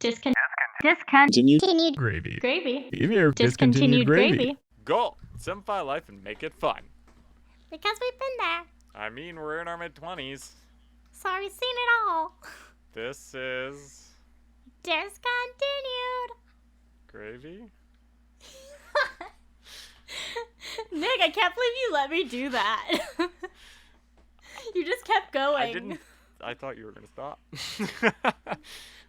Discontinued Gravy. gravy. Give me your Discontinued gravy. Goal. Simplify life and make it fun. Because we've been there. I mean, we're in our mid-20s. So we've seen it all. This is... Discontinued. Gravy? Nick, I can't believe you let me do that. You just kept going. I didn't... I thought you were going to stop.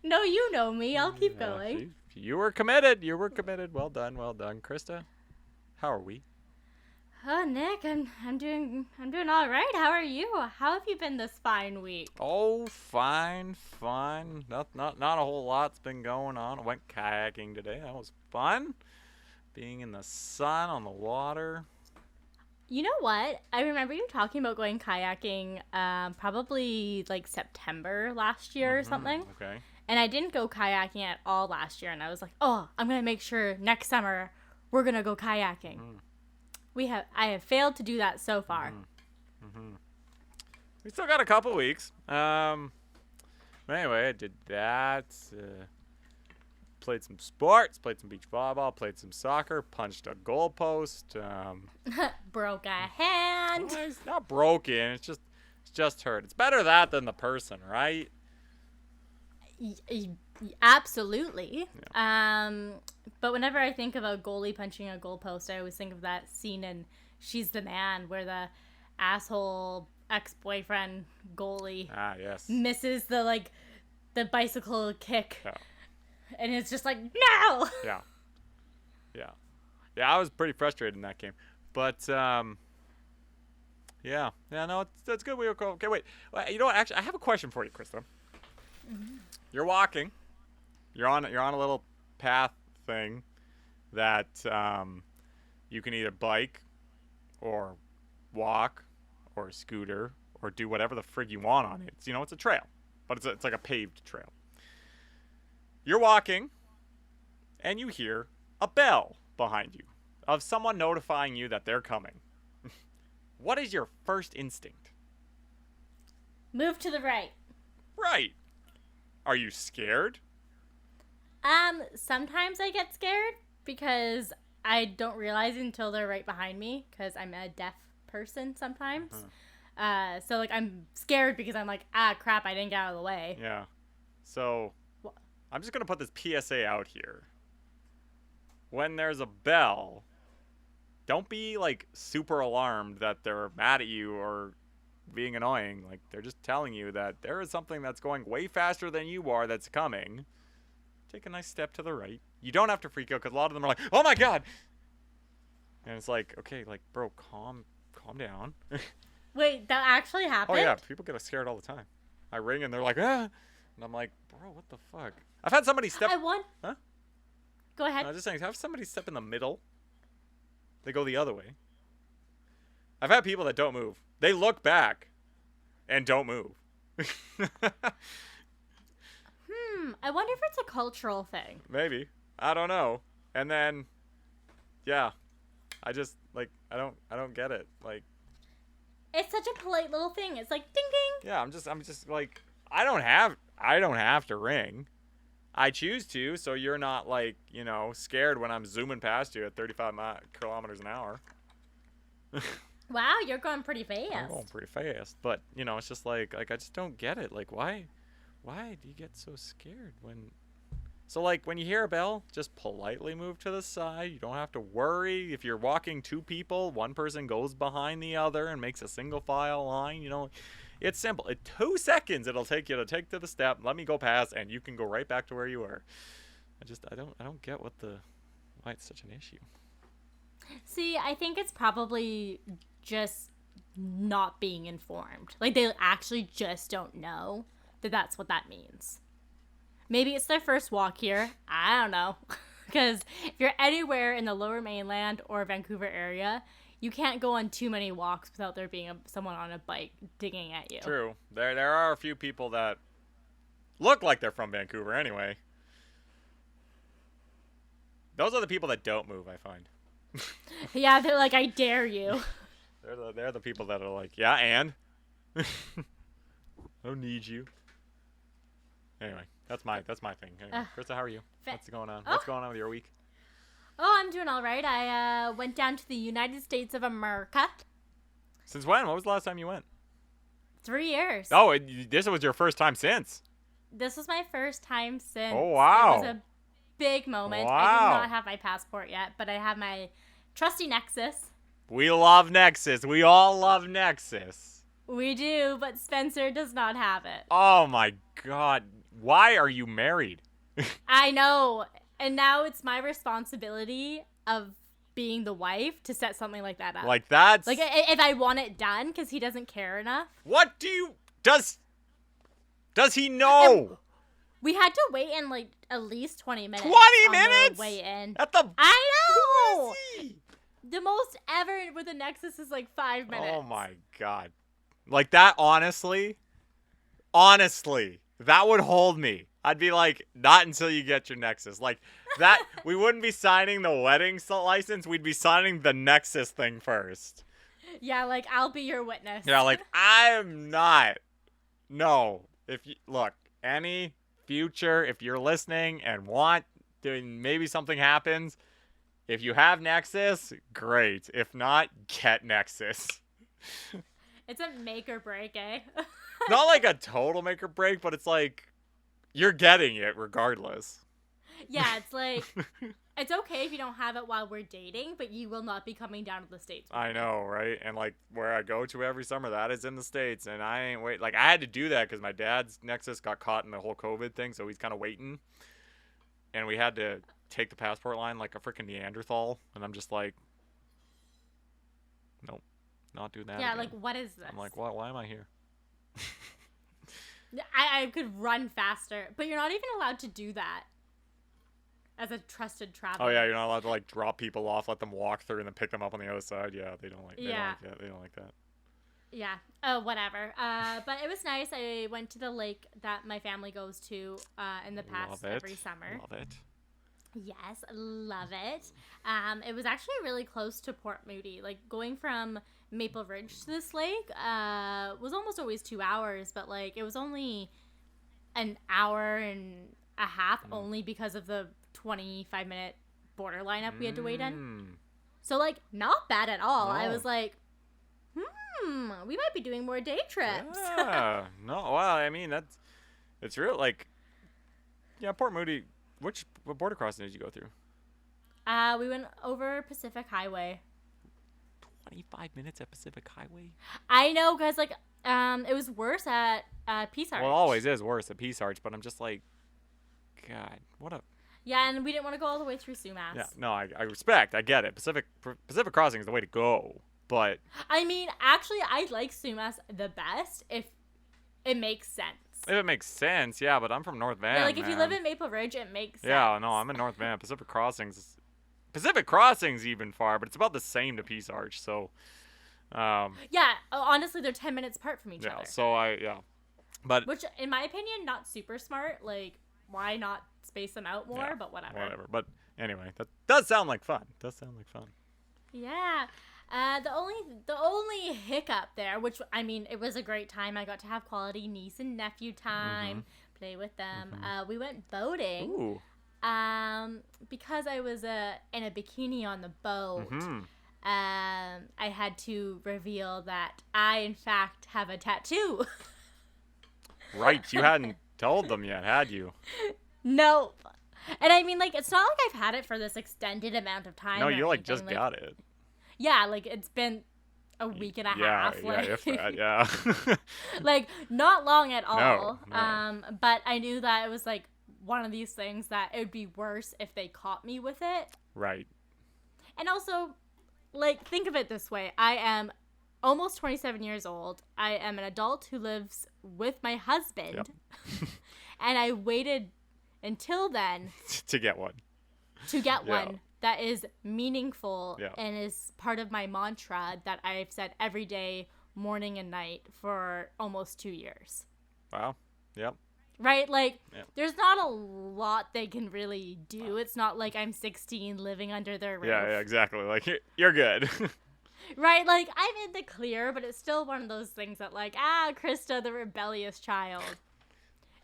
No, you know me. I'll keep Yeah, going. see? You were committed. You were committed. Well done. Well done. Krista, how are we? Oh, Nick, I'm doing all right. How are you? How have you been this fine week? Oh, fine. Not a whole lot's been going on. I went kayaking today. That was fun. Being in the sun on the water. You know what? I remember you talking about going kayaking probably like September last year or something. Okay. And I didn't go kayaking at all last year. And I was like, oh, I'm going to make sure next summer we're going to go kayaking. I have failed to do that so far. We still got a couple weeks. Anyway, I did that. Played some sports, played some beach volleyball, played some soccer, punched a goalpost. Broke a hand. Well, it's not broken. It's just hurt. It's better that than the person, right? Absolutely. Yeah. But whenever I think of a goalie punching a goalpost, I always think of that scene in She's the Man where the asshole ex-boyfriend goalie Yes. misses the bicycle kick. Yeah. And it's just like, no! Yeah, I was pretty frustrated in that game. But, no, it's good. We were cool. Okay, wait. You know what? Actually, I have a question for you, Krista. You're walking. You're on a little path thing that you can either bike or walk or scooter or do whatever the frig you want on it. It's a trail, but it's like a paved trail. You're walking, and you hear a bell behind you of someone notifying you that they're coming. What is your first instinct? Move to the right. Right. Are you scared? Sometimes I get scared because I don't realize until they're right behind me because I'm a deaf person sometimes. So, I'm scared because I'm like, crap, I didn't get out of the way. Yeah. So... I'm just going to put this PSA out here. When there's a bell, don't be, super alarmed that they're mad at you or being annoying. They're just telling you that there is something that's going way faster than you are that's coming. Take a nice step to the right. You don't have to freak out because a lot of them are like, oh my God! And it's like, okay, bro, calm down. Wait, that actually happened? Oh, yeah, people get scared all the time. I ring and they're like, ah! And I'm like, bro, what the fuck? I've had somebody step... Huh? Go ahead. No, I'm just saying, have somebody step in the middle. They go the other way. I've had people that don't move. They look back and don't move. I wonder if it's a cultural thing. Maybe. I don't know. And then, yeah. I just, I don't get it. It's such a polite little thing. It's like, ding, ding. Yeah, I'm just I don't have to ring. I choose to, so you're not scared when I'm zooming past you at 35 kilometers an hour. Wow, you're going pretty fast. I'm going pretty fast, but it's just I just don't get it. Why do you get so scared when? So when you hear a bell, just politely move to the side. You don't have to worry if you're walking two people. One person goes behind the other and makes a single file line. It's simple. In 2 seconds, it'll take you to take to the step. Let me go past, and you can go right back to where you were. I don't get why it's such an issue. See, I think it's probably just not being informed. They actually just don't know that that's what that means. Maybe it's their first walk here. I don't know. Because if you're anywhere in the Lower Mainland or Vancouver area, you can't go on too many walks without there being someone on a bike digging at you. True. There are a few people that look like they're from Vancouver anyway. Those are the people that don't move, I find. Yeah, they're like, I dare you. They're the people that are like, yeah, and? I don't need you. Anyway. That's my thing. Anyway, Krysta, how are you? What's going on? Oh. What's going on with your week? Oh, I'm doing all right. I went down to the United States of America. Since when? What was the last time you went? 3 years. Oh, this was your first time since. This was my first time since. Oh, wow. It was a big moment. Wow. I do not have my passport yet, but I have my trusty Nexus. We love Nexus. We all love Nexus. We do, but Spencer does not have it. Oh my God. Why are you married? I know. And now it's my responsibility of being the wife to set something like that up. Like that's... Like, if I want it done, because he doesn't care enough. What do you... Does he know? We had to wait in, like, at least 20 minutes. 20 minutes? The way in. At the... I know! Who is he? The most ever with a Nexus is, like, 5 minutes. Oh my God. Like that, honestly, that would hold me. I'd be like, not until you get your Nexus. Like that, we wouldn't be signing the wedding license. We'd be signing the Nexus thing first. Yeah, like, I'll be your witness. Yeah, like, I'm not. No. If you, look, any future, if you're listening and want, maybe something happens, if you have Nexus, great. If not, get Nexus. It's a make or break, eh? Not like a total make or break, but it's like, you're getting it regardless. Yeah, it's like, it's okay if you don't have it while we're dating, but you will not be coming down to the States. I know, right? And like where I go to every summer, that is in the States, and I ain't wait. Like I had to do that because my dad's Nexus got caught in the whole COVID thing, so he's kind of waiting. And we had to take the passport line like a freaking Neanderthal, and I'm just like, nope, not doing that. Yeah, again. like, what is this? I'm like, what? Why am I here? I could run faster, but you're not even allowed to do that as a trusted traveler. Oh yeah, you're not allowed to like drop people off, let them walk through, and then pick them up on the other side. Yeah, they don't like. They don't like that. They don't like that. Yeah. Oh, whatever. But it was nice. I went to the lake that my family goes to in the past every summer. Love it. Yes, love it. It was actually really close to Port Moody. Like going from Maple Ridge to this lake was almost always 2 hours, but like it was only an hour and a half only because of the 25-minute border lineup we had to wait in. So like not bad at all. No. I was like, we might be doing more day trips. Yeah. No, well, I mean it's real. Like, yeah, Port Moody. What border crossing did you go through? We went over Pacific Highway. 25 minutes at Pacific Highway? I know, because, like, it was worse at Peace Arch. Well, it always is worse at Peace Arch, but I'm just like, God, what a... Yeah, and we didn't want to go all the way through Sumas. Yeah, no, I respect. I get it. Pacific Crossing is the way to go, but... I mean, actually, I like Sumas the best if it makes sense. If it makes sense, yeah, but I'm from North Van, Yeah, like, if you live in Maple Ridge, it makes sense. Yeah, no, I'm in North Van. Pacific Crossing's even far, but it's about the same to Peace Arch, so... Yeah, honestly, they're 10 minutes apart from each other. Yeah, so But... Which, in my opinion, not super smart. Like, why not space them out more? Yeah, but whatever. Whatever. But anyway, that does sound like fun. Yeah. The only hiccup there, which, I mean, it was a great time. I got to have quality niece and nephew time, play with them. We went boating. Ooh. Because I was in a bikini on the boat, I had to reveal that I, in fact, have a tattoo. Right. You hadn't told them yet, had you? Nope. And I mean, like, it's not like I've had it for this extended amount of time. No, or you, like, anything. just got it. Yeah, like, it's been a week and a half. Yeah, like, if that, yeah. Like, not long at all. No. But I knew that it was, like, one of these things that it would be worse if they caught me with it. Right. And also, like, think of it this way. I am almost 27 years old. I am an adult who lives with my husband. Yep. And I waited until then to get one. One that is meaningful Yeah. and is part of my mantra that I've said every day, morning and night, for almost 2 years. Wow. Yep. Right? Like, Yep. there's not a lot they can really do. It's not like I'm 16 living under their roof. Yeah, exactly. Like, you're good. Right? Like, I'm in the clear, but it's still one of those things that, like, Krysta, the rebellious child.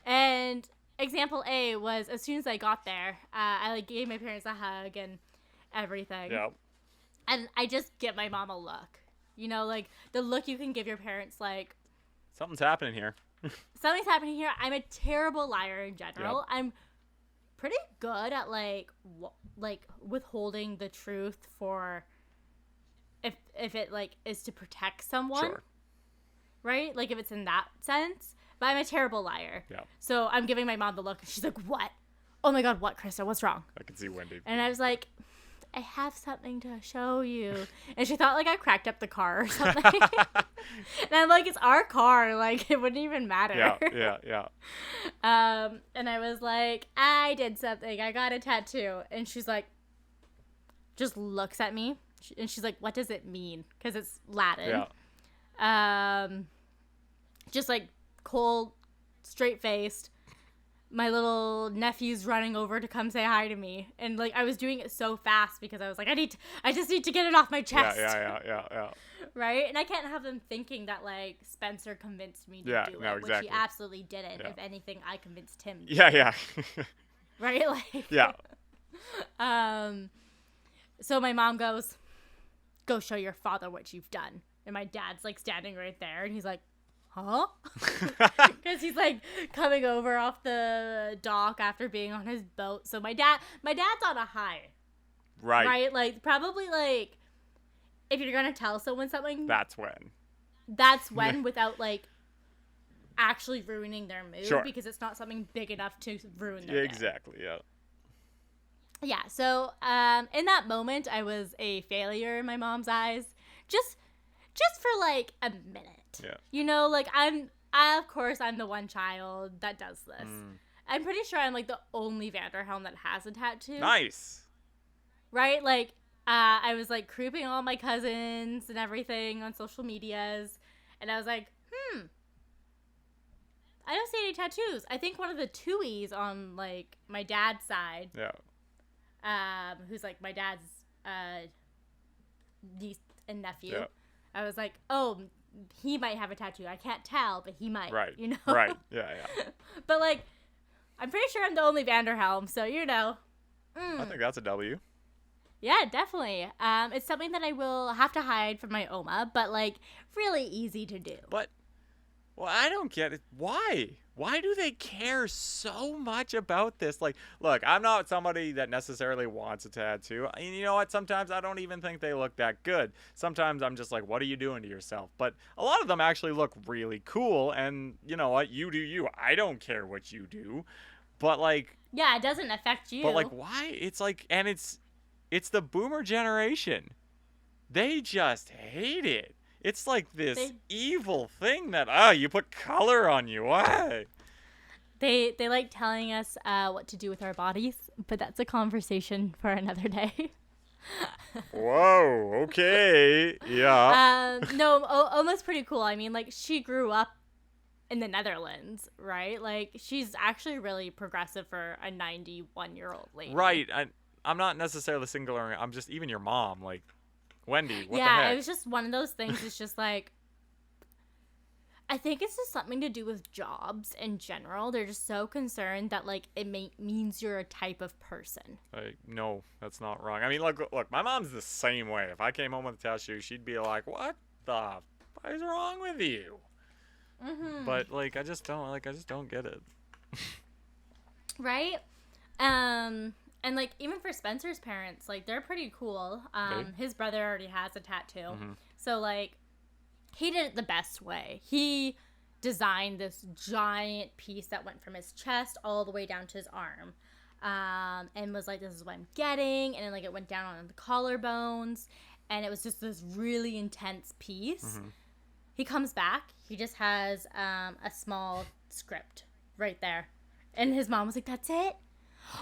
And example A was as soon as I got there, I like gave my parents a hug and everything. Yeah. And I just give my mom a look. You know, like the look you can give your parents, like Something's happening here. something's happening here. I'm a terrible liar in general. Yep. I'm pretty good at like withholding the truth for if it like is to protect someone. Sure. Right? Like if it's in that sense. But I'm a terrible liar. Yeah. So I'm giving my mom the look and she's like, "What? Oh my God, what, Krysta? What's wrong?" I can see Wendy. And I was like, "I have something to show you." And she thought like I cracked up the car or something. And I'm like, "It's our car. Like it wouldn't even matter." Yeah. And I was like, "I did something. I got a tattoo." And she's like, just looks at me. And she's like, "What does it mean?" Because it's Latin. Yeah. Just like cold, straight-faced. My little nephew's running over to come say hi to me. And like I was doing it so fast because I was like, I just need to get it off my chest. Yeah. Right? And I can't have them thinking that like Spencer convinced me to do it, exactly. which he absolutely didn't. Yeah. If anything, I convinced him. Yeah. Right? Like Yeah. So my mom goes, "Go show your father what you've done." And my dad's like standing right there and he's like, "Huh?" Because he's like coming over off the dock after being on his boat. So my dad's on a high. Right? Like probably like if you're gonna tell someone something, That's when. without like actually ruining their mood. Sure. Because it's not something big enough to ruin their day. Exactly. Yeah. Yeah, so in that moment, I was a failure in my mom's eyes, just for like a minute. Yeah. You know, like of course I'm the one child that does this. I'm pretty sure I'm like the only Vanderhelm that has a tattoo. Nice. Right? Like I was like creeping all my cousins and everything on social medias, and I was like, I don't see any tattoos. I think one of the Tuies on like my dad's side. Yeah. Who's like my dad's niece and nephew. Yeah. I was like, oh, he might have a tattoo. I can't tell, but he might. Right. You know. Right. Yeah. But like, I'm pretty sure I'm the only Vanderhelm, so you know. I think that's a W. Yeah, definitely. It's something that I will have to hide from my Oma, but like really easy to do. But, well, I don't get it. Why? Why do they care so much about this? Like, look, I'm not somebody that necessarily wants a tattoo. And you know what? Sometimes I don't even think they look that good. Sometimes I'm just like, what are you doing to yourself? But a lot of them actually look really cool. And you know what? You do you. I don't care what you do. But like... Yeah, it doesn't affect you. But like, why? It's like... And it's the boomer generation. They just hate it. It's like this evil thing that, you put color on you. Why? They like telling us what to do with our bodies, but that's a conversation for another day. Whoa, okay. Yeah. No, Oma's pretty cool. I mean, like, she grew up in the Netherlands, right? Like, she's actually really progressive for a 91-year-old lady. Right. I'm not necessarily singular. I'm just, even your mom, like... Wendy, what the heck? Yeah, it was just one of those things. It's just like, I think it's just something to do with jobs in general. They're just so concerned that like it means you're a type of person. Like, no, that's not wrong. I mean, look, my mom's the same way. If I came home with a tattoo, she'd be like, "What the fuck is wrong with you?" Mm-hmm. But like, I just don't get it. Right? And, like, even for Spencer's parents, like, they're pretty cool. His brother already has a tattoo. Mm-hmm. So, like, he did it the best way. He designed this giant piece that went from his chest all the way down to his arm. And was like, this is what I'm getting. And then, like, it went down on the collarbones. And it was just this really intense piece. Mm-hmm. He comes back. He just has a small script right there. And his mom was like, "That's it?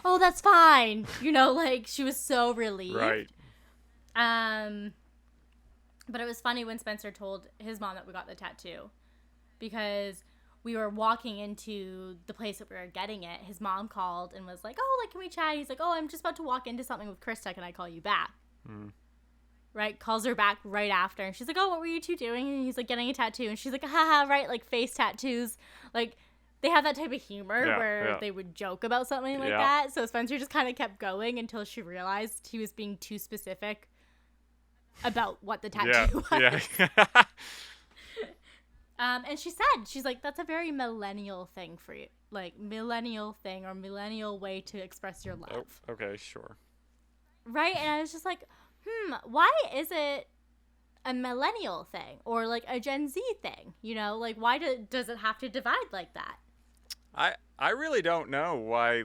Oh, that's fine." You know, like, she was so relieved. Right. But it was funny when Spencer told his mom that we got the tattoo. Because we were walking into the place that we were getting it. His mom called and was like, "Oh, like, can we chat?" He's like, "Oh, I'm just about to walk into something with Krysta. Can I call you back?" Mm. Right? Calls her back right after. And she's like, "Oh, what were you two doing?" And he's like, "Getting a tattoo." And she's like, "Haha, right, like, face tattoos." Like, they have that type of humor Yeah, where yeah. they would joke about something like Yeah. that. So Spencer just kind of kept going until she realized he was being too specific about what the tattoo was. Yeah. And she's like, that's a very millennial thing for you. Like, millennial thing or millennial way to express your love. Oh, okay, sure. Right? And I was just like, why is it a millennial thing or like a Gen Z thing? You know, like, why does it have to divide like that? I really don't know why,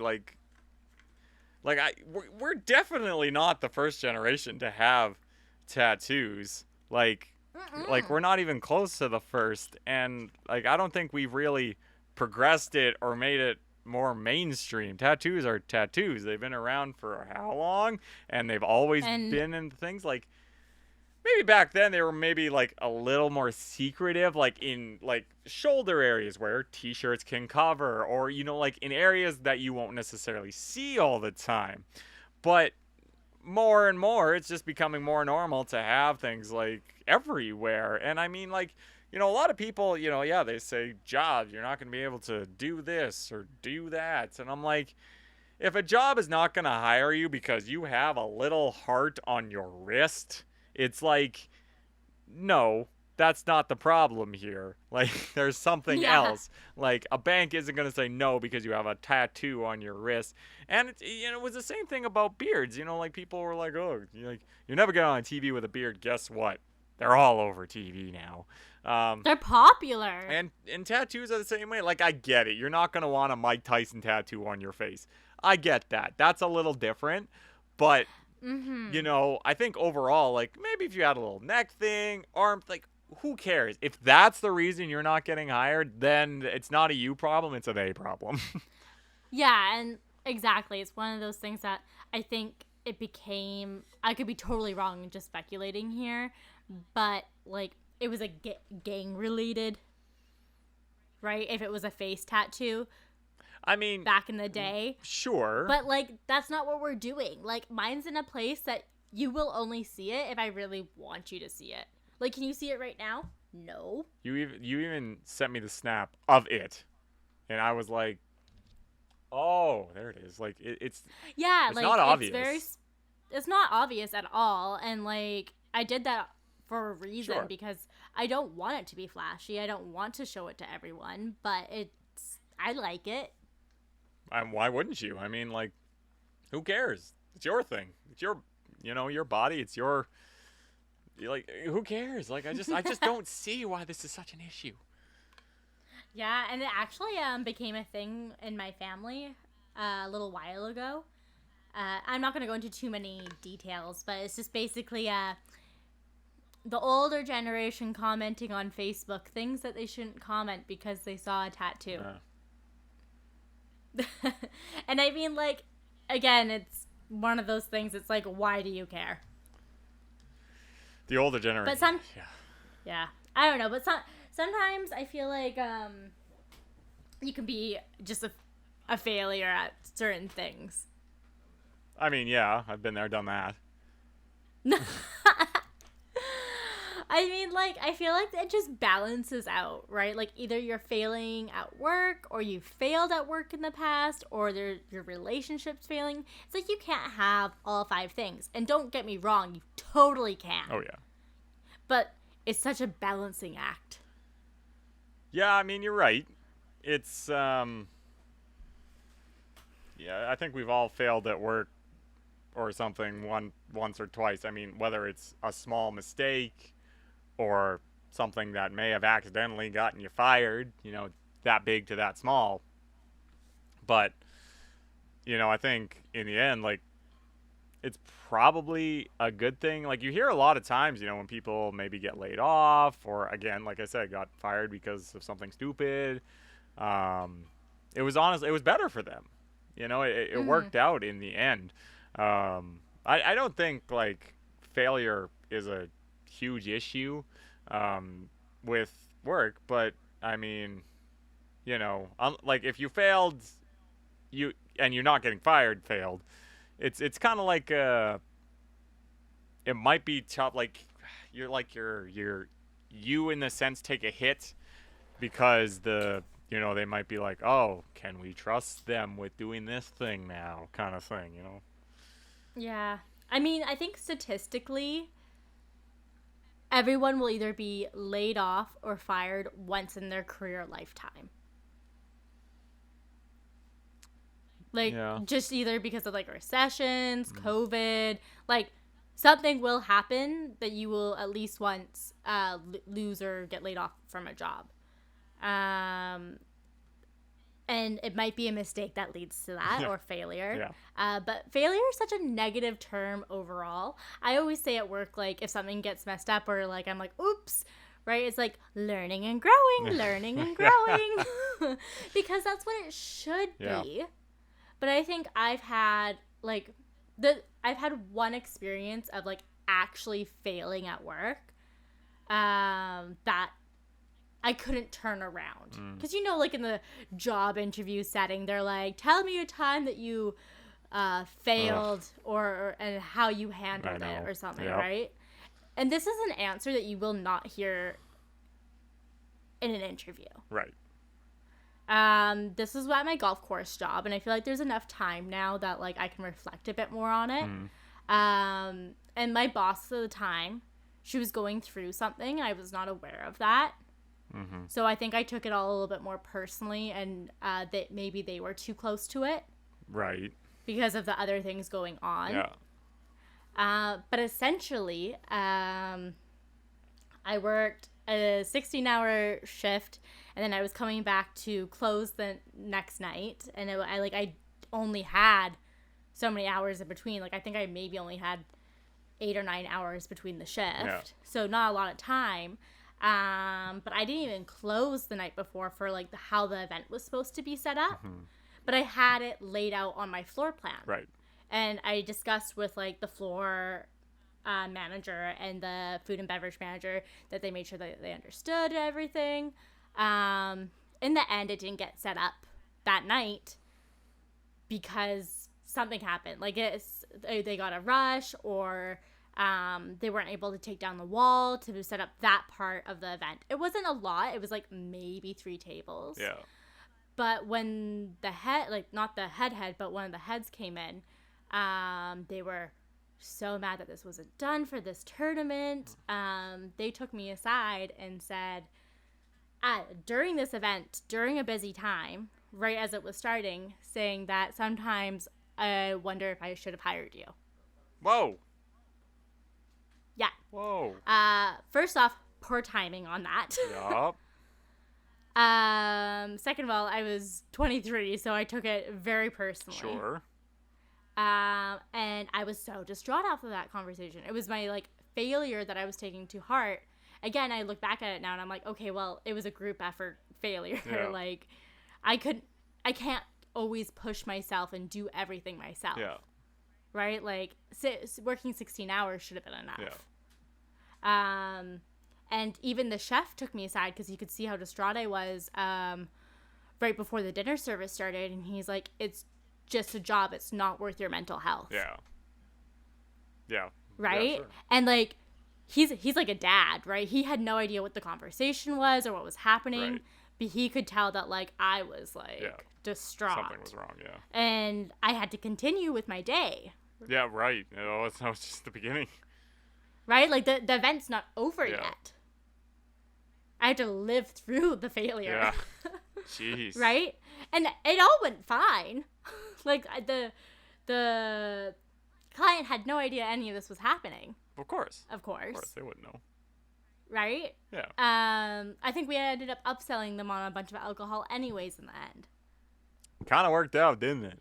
we're definitely not the first generation to have tattoos. Like we're not even close to the first, and like I don't think we've really progressed it or made it more mainstream. Tattoos are tattoos. They've been around for how long, and they've always been in things. Like maybe back then they were maybe like a little more secretive, like in like shoulder areas where t-shirts can cover, or you know, like in areas that you won't necessarily see all the time. But more and more, it's just becoming more normal to have things like everywhere. And I mean, like, you know, a lot of people, you know, yeah, they say jobs, you're not going to be able to do this or do that. And I'm like, if a job is not going to hire you because you have a little heart on your wrist, it's like, no, that's not the problem here. Like, there's something else. Like, a bank isn't going to say no because you have a tattoo on your wrist. And it was the same thing about beards. You know, like, people were like, oh, you're never going on TV with a beard. Guess what? They're all over TV now. They're popular. And tattoos are the same way. Like, I get it. You're not going to want a Mike Tyson tattoo on your face. I get that. That's a little different. But, you know, I think overall, like, maybe if you had a little neck thing, arm, like, who cares? If that's the reason you're not getting hired, then it's not a you problem, it's a they problem. Yeah, and exactly. It's one of those things that I think it became, I could be totally wrong and just speculating here, but like it was a gang related, right? If it was a face tattoo. I mean, back in the day. Sure. But like that's not what we're doing. Like mine's in a place that you will only see it if I really want you to see it. Like, can you see it right now? No. You even sent me the snap of it, and I was like, "Oh, there it is." Like it's like not obvious. It's not obvious at all, and like I did that for a reason because I don't want it to be flashy. I don't want to show it to everyone, but I like it. Why wouldn't you? I mean, like, who cares? It's your thing. It's your body. It's your. Like, who cares? Like, I just don't see why this is such an issue. Yeah, and it actually became a thing in my family a little while ago. I'm not going to go into too many details, but it's just basically the older generation commenting on Facebook things that they shouldn't comment because they saw a tattoo. And I mean, like, again, it's one of those things. It's like, why do you care? The older generation. But yeah, I don't know. But sometimes I feel like you can be just a failure at certain things. I mean, yeah, I've been there, done that. I mean, like, I feel like it just balances out, right? Like, either you're failing at work, or you failed at work in the past, or your relationship's failing. It's like you can't have all 5 things. And don't get me wrong, you totally can. Oh, yeah. But it's such a balancing act. Yeah, I mean, you're right. It's, yeah, I think we've all failed at work or something once or twice. I mean, whether it's a small mistake or something that may have accidentally gotten you fired, you know, that big to that small. But, you know, I think in the end, like, it's probably a good thing. Like, you hear a lot of times, you know, when people maybe get laid off or, again, like I said, got fired because of something stupid. It was better for them. You know, it worked out in the end. I don't think, like, failure is a huge issue with work, but I mean, you know, like if you failed, and you're not getting fired, failed. It's kind of like it might be tough. Like you in the sense take a hit because they might be like, oh, can we trust them with doing this thing now, kind of thing, Yeah. I mean, I think statistically, everyone will either be laid off or fired once in their career lifetime. Like, just either because of, like, recessions, COVID, like, something will happen that you will at least once lose or get laid off from a job. And it might be a mistake that leads to that or failure. Yeah. But failure is such a negative term overall. I always say at work, like, if something gets messed up or, like, I'm like, oops, right? It's like learning and growing, learning and growing. Because that's what it should be. But I think I've had, like, I've had one experience of, like, actually failing at work that I couldn't turn around. Because, like, in the job interview setting, they're like, tell me a time that you failed and how you handled it or something, right? And this is an answer that you will not hear in an interview. Right. This is at my golf course job, and I feel like there's enough time now that, like, I can reflect a bit more on it. And my boss at the time, she was going through something, and I was not aware of that. So I think I took it all a little bit more personally, and that maybe they were too close to it. Right. Because of the other things going on. Yeah. But essentially, I worked a 16-hour shift, and then I was coming back to close the next night, and I only had so many hours in between. Like, I think I maybe only had 8 or 9 hours between the shift, so not a lot of time. But I didn't even close the night before for, like, how the event was supposed to be set up. But I had it laid out on my floor plan. Right. And I discussed with, like, the floor manager and the food and beverage manager that they made sure that they understood everything. In the end, it didn't get set up that night because something happened. Like, they got a rush, or they weren't able to take down the wall to set up that part of the event. It wasn't a lot. It was, like, maybe 3 tables. Yeah. But when the head, like, not the head, but one of the heads came in, they were so mad that this wasn't done for this tournament. They took me aside and said, during this event, during a busy time, right as it was starting, saying that sometimes I wonder if I should have hired you. Whoa. Yeah. Whoa. First off, poor timing on that. Yup. Second of all, I was 23, so I took it very personally. Sure. And I was so distraught after that conversation. It was my, like, failure that I was taking to heart. Again, I look back at it now and I'm like, okay, well, it was a group effort failure. Yeah. Like, I can't always push myself and do everything myself. Yeah. Right? Like, working 16 hours should have been enough. Yeah. And even the chef took me aside because he could see how distraught I was right before the dinner service started. And he's like, it's just a job. It's not worth your mental health. Yeah. Yeah. Right? Yeah, sure. And, like, he's like a dad, right? He had no idea what the conversation was or what was happening. Right. But he could tell that, like, I was, like, distraught. Something was wrong, yeah. And I had to continue with my day. Yeah, right. That was just the beginning. Right? Like, the event's not over yet. I had to live through the failure. Yeah. Jeez. Right? And it all went fine. Like, the client had no idea any of this was happening. Of course. Of course. They wouldn't know. Right? Yeah. I think we ended up upselling them on a bunch of alcohol anyways in the end. Kind of worked out, didn't it?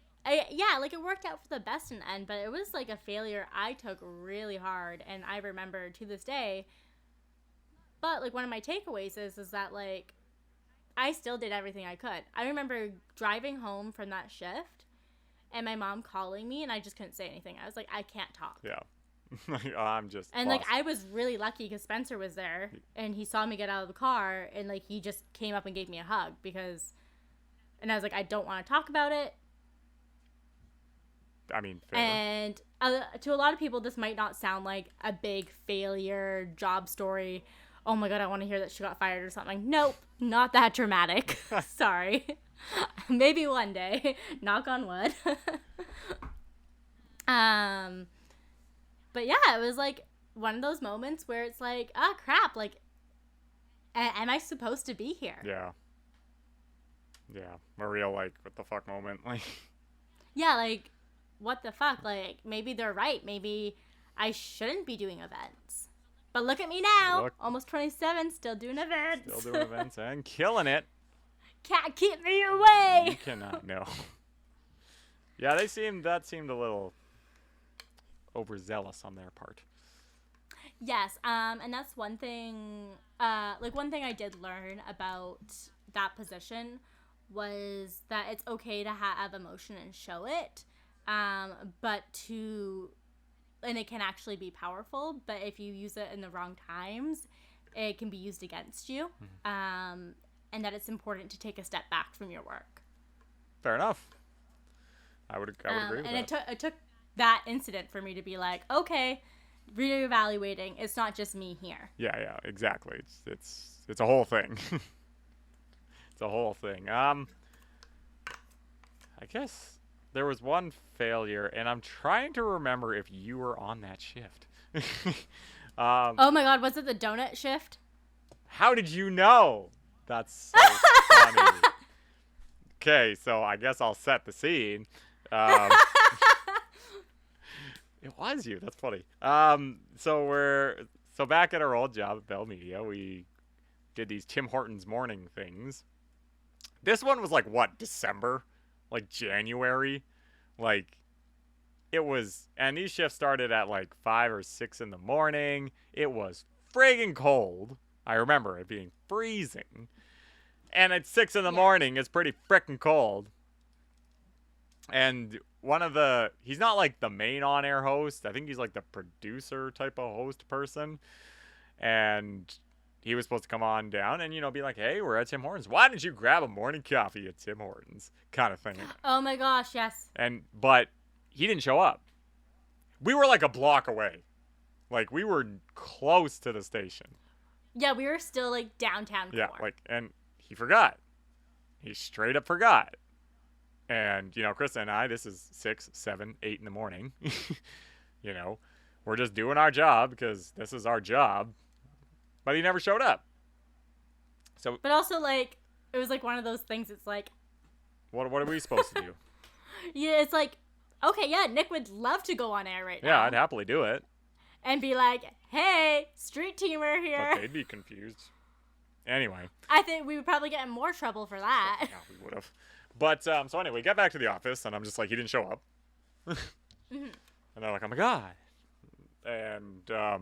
Yeah, like, it worked out for the best in the end, but it was, like, a failure I took really hard, and I remember to this day. But, like, one of my takeaways is that, like, I still did everything I could. I remember driving home from that shift, and my mom calling me, and I just couldn't say anything. I was like, I can't talk. Yeah. I'm just And, lost. like, I was really lucky because Spencer was there, and he saw me get out of the car, and, like, he just came up and gave me a hug because, and I was like, I don't want to talk about it. I mean, fair. And to a lot of people, this might not sound like a big failure job story oh my God, I want to hear that she got fired or something. Nope, not that dramatic. Sorry. Maybe one day. Knock on wood. But yeah, it was like one of those moments where it's like, oh crap, like, am I supposed to be here? Yeah. Yeah. A real, like, what the fuck moment. Like, yeah, like, what the fuck? Like, maybe they're right. Maybe I shouldn't be doing events. But look at me now. Almost 27, still doing events. Still doing events and killing it. Can't keep me away. You cannot, no. Yeah, that seemed a little overzealous on their part. Yes, and that's one thing, one thing I did learn about that position was that it's okay to have emotion and show it, and it can actually be powerful, but if you use it in the wrong times, it can be used against you, and that it's important to take a step back from your work. Fair enough. I would agree with that. And it took that incident for me to be like, okay, reevaluating. It's not just me here. Yeah, exactly. It's a whole thing. It's a whole thing. I guess there was one failure, and I'm trying to remember if you were on that shift. Oh my God, was it the donut shift? How did you know? That's so funny. Okay, so I guess I'll set the scene. It was you. That's funny. So back at our old job at Bell Media, we did these Tim Hortons morning things. This one was like what, December? Like January? Like it was, and these shifts started at like 5 or 6 in the morning. It was friggin' cold. I remember it being freezing. And at 6 in the morning, it's pretty frickin' cold. And he's not like the main on-air host. I think he's like the producer type of host person. And he was supposed to come on down and, be like, hey, we're at Tim Hortons. Why didn't you grab a morning coffee at Tim Hortons? Kind of thing. Oh my gosh, yes. But he didn't show up. We were like a block away. Like we were close to the station. Yeah, we were still like downtown core. Yeah, and he forgot. He straight up forgot. And, Krysta and I, this is 6, 7, 8 in the morning. We're just doing our job because this is our job. But he never showed up. But also, like, it was like one of those things. It's like, what are we supposed to do? Yeah, it's like, okay, yeah, Nick would love to go on air right now. Yeah, I'd happily do it. And be like, hey, street teamer here. But they'd be confused. Anyway. I think we would probably get in more trouble for that. Yeah, we would have. But, so anyway, we got back to the office, and I'm just like, he didn't show up. And they're like, oh my God. And, the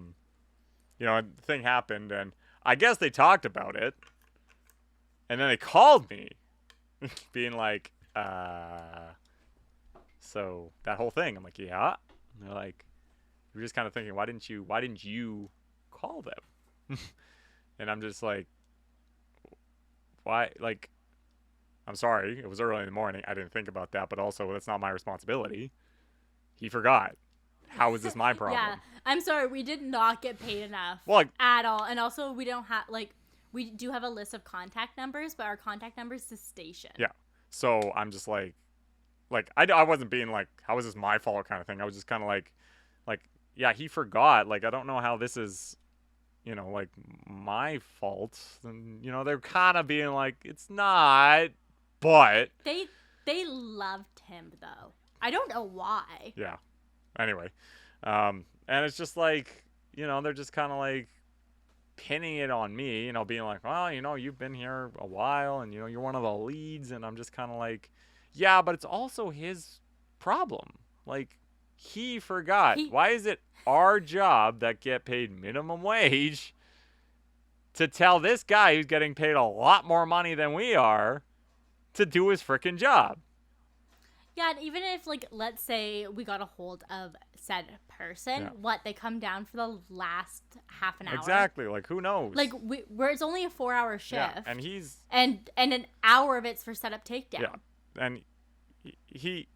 thing happened, and I guess they talked about it. And then they called me, being like, so that whole thing. I'm like, yeah. And they're like, we're just kind of thinking, why didn't you call them? And I'm just like, why? Like, I'm sorry. It was early in the morning. I didn't think about that, but also that's not my responsibility. He forgot. How is this my problem? Yeah, I'm sorry. We did not get paid enough at all. And also, we don't have, we do have a list of contact numbers, but our contact number is the station. Yeah. So I'm just like, I wasn't being like, how is this my fault kind of thing. I was just kind of like, yeah, he forgot. Like, I don't know how this is, my fault. And, they're kind of being like, it's not, but. They loved him, though. I don't know why. Yeah. Anyway. And it's just like, they're just kind of like pinning it on me, being like, well, you've been here a while and, you're one of the leads. And I'm just kind of like, yeah, but it's also his problem. Like, he forgot. Why is it our job that get paid minimum wage to tell this guy who's getting paid a lot more money than we are to do his frickin' job? Yeah, and even if, let's say we got a hold of said person, they come down for the last half an hour? Exactly. Like, who knows? Like, it's only a 4-hour shift. Yeah, and he's... And an hour of it's for setup takedown. Yeah, and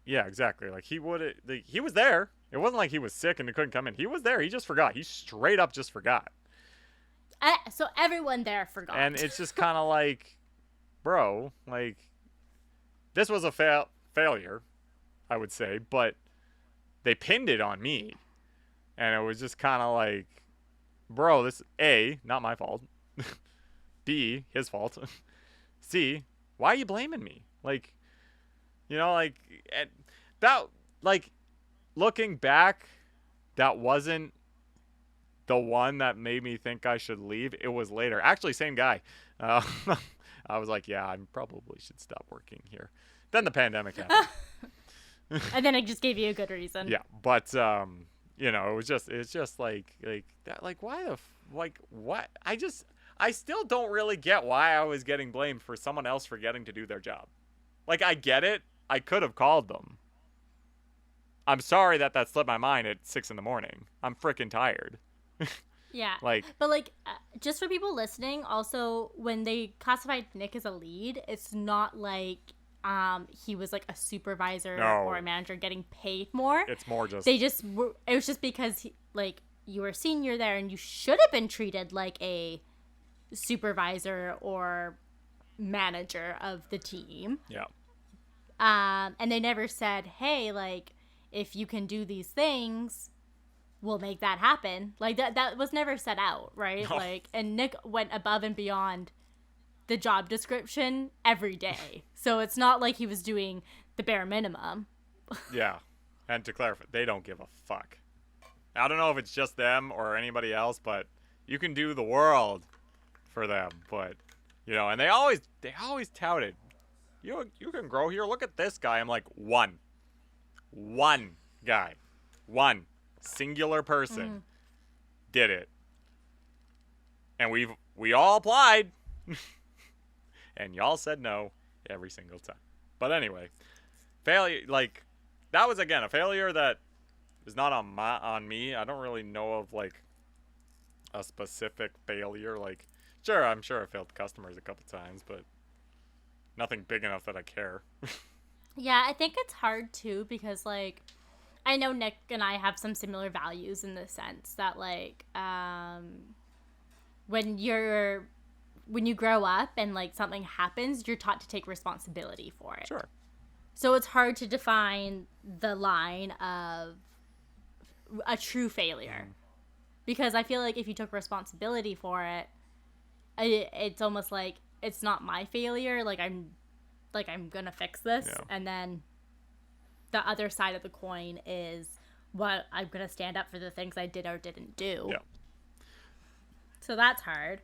yeah, exactly. Like, he was there. It wasn't like he was sick and he couldn't come in. He was there. He just forgot. He straight up just forgot. So everyone there forgot. And it's just kind of like, bro, like, this was a failure, I would say, but they pinned it on me. And it was just kind of like, bro, this, A, not my fault. B, his fault. C, why are you blaming me? Like, you know, like, that, like, looking back, that wasn't the one that made me think I should leave. It was later. Actually, same guy. I was like, yeah, I probably should stop working here. Then the pandemic happened. And then it just gave you a good reason. Yeah, but you know, it's just like that. Like, why like what? I still don't really get why I was getting blamed for someone else forgetting to do their job. Like, I get it. I could have called them. I'm sorry that slipped my mind at 6 a.m. I'm freaking tired. Yeah. Like, but like, just for people listening, also, when they classified Nick as a lead, it's not like he was like a supervisor or a manager getting paid more. It's more just it was just because like you were a senior there and you should have been treated like a supervisor or manager of the team. Yeah. And they never said, hey, like, if you can do these things, we'll make that happen. Like, that was never set out, right? No. Like, and Nick went above and beyond the job description every day. So it's not like he was doing the bare minimum. Yeah. And to clarify, they don't give a fuck. I don't know if it's just them or anybody else, but you can do the world for them. But, you know, and they always touted, you can grow here. Look at this guy. I'm like, one guy, one singular person did it. And we all applied. And y'all said no every single time. But anyway, failure, like, that was, again, a failure that is not on me. I don't really know of, like, a specific failure. Like, sure, I'm sure I failed customers a couple times, but nothing big enough that I care. Yeah, I think it's hard, too, because, like, I know Nick and I have some similar values in the sense that, like, when you grow up and, like, something happens, you're taught to take responsibility for it. Sure. So it's hard to define the line of a true failure. Because I feel like if you took responsibility for it, it's almost like it's not my failure. Like, I'm going to fix this. Yeah. And then the other side of the coin is what I'm going to stand up for the things I did or didn't do. Yeah. So that's hard.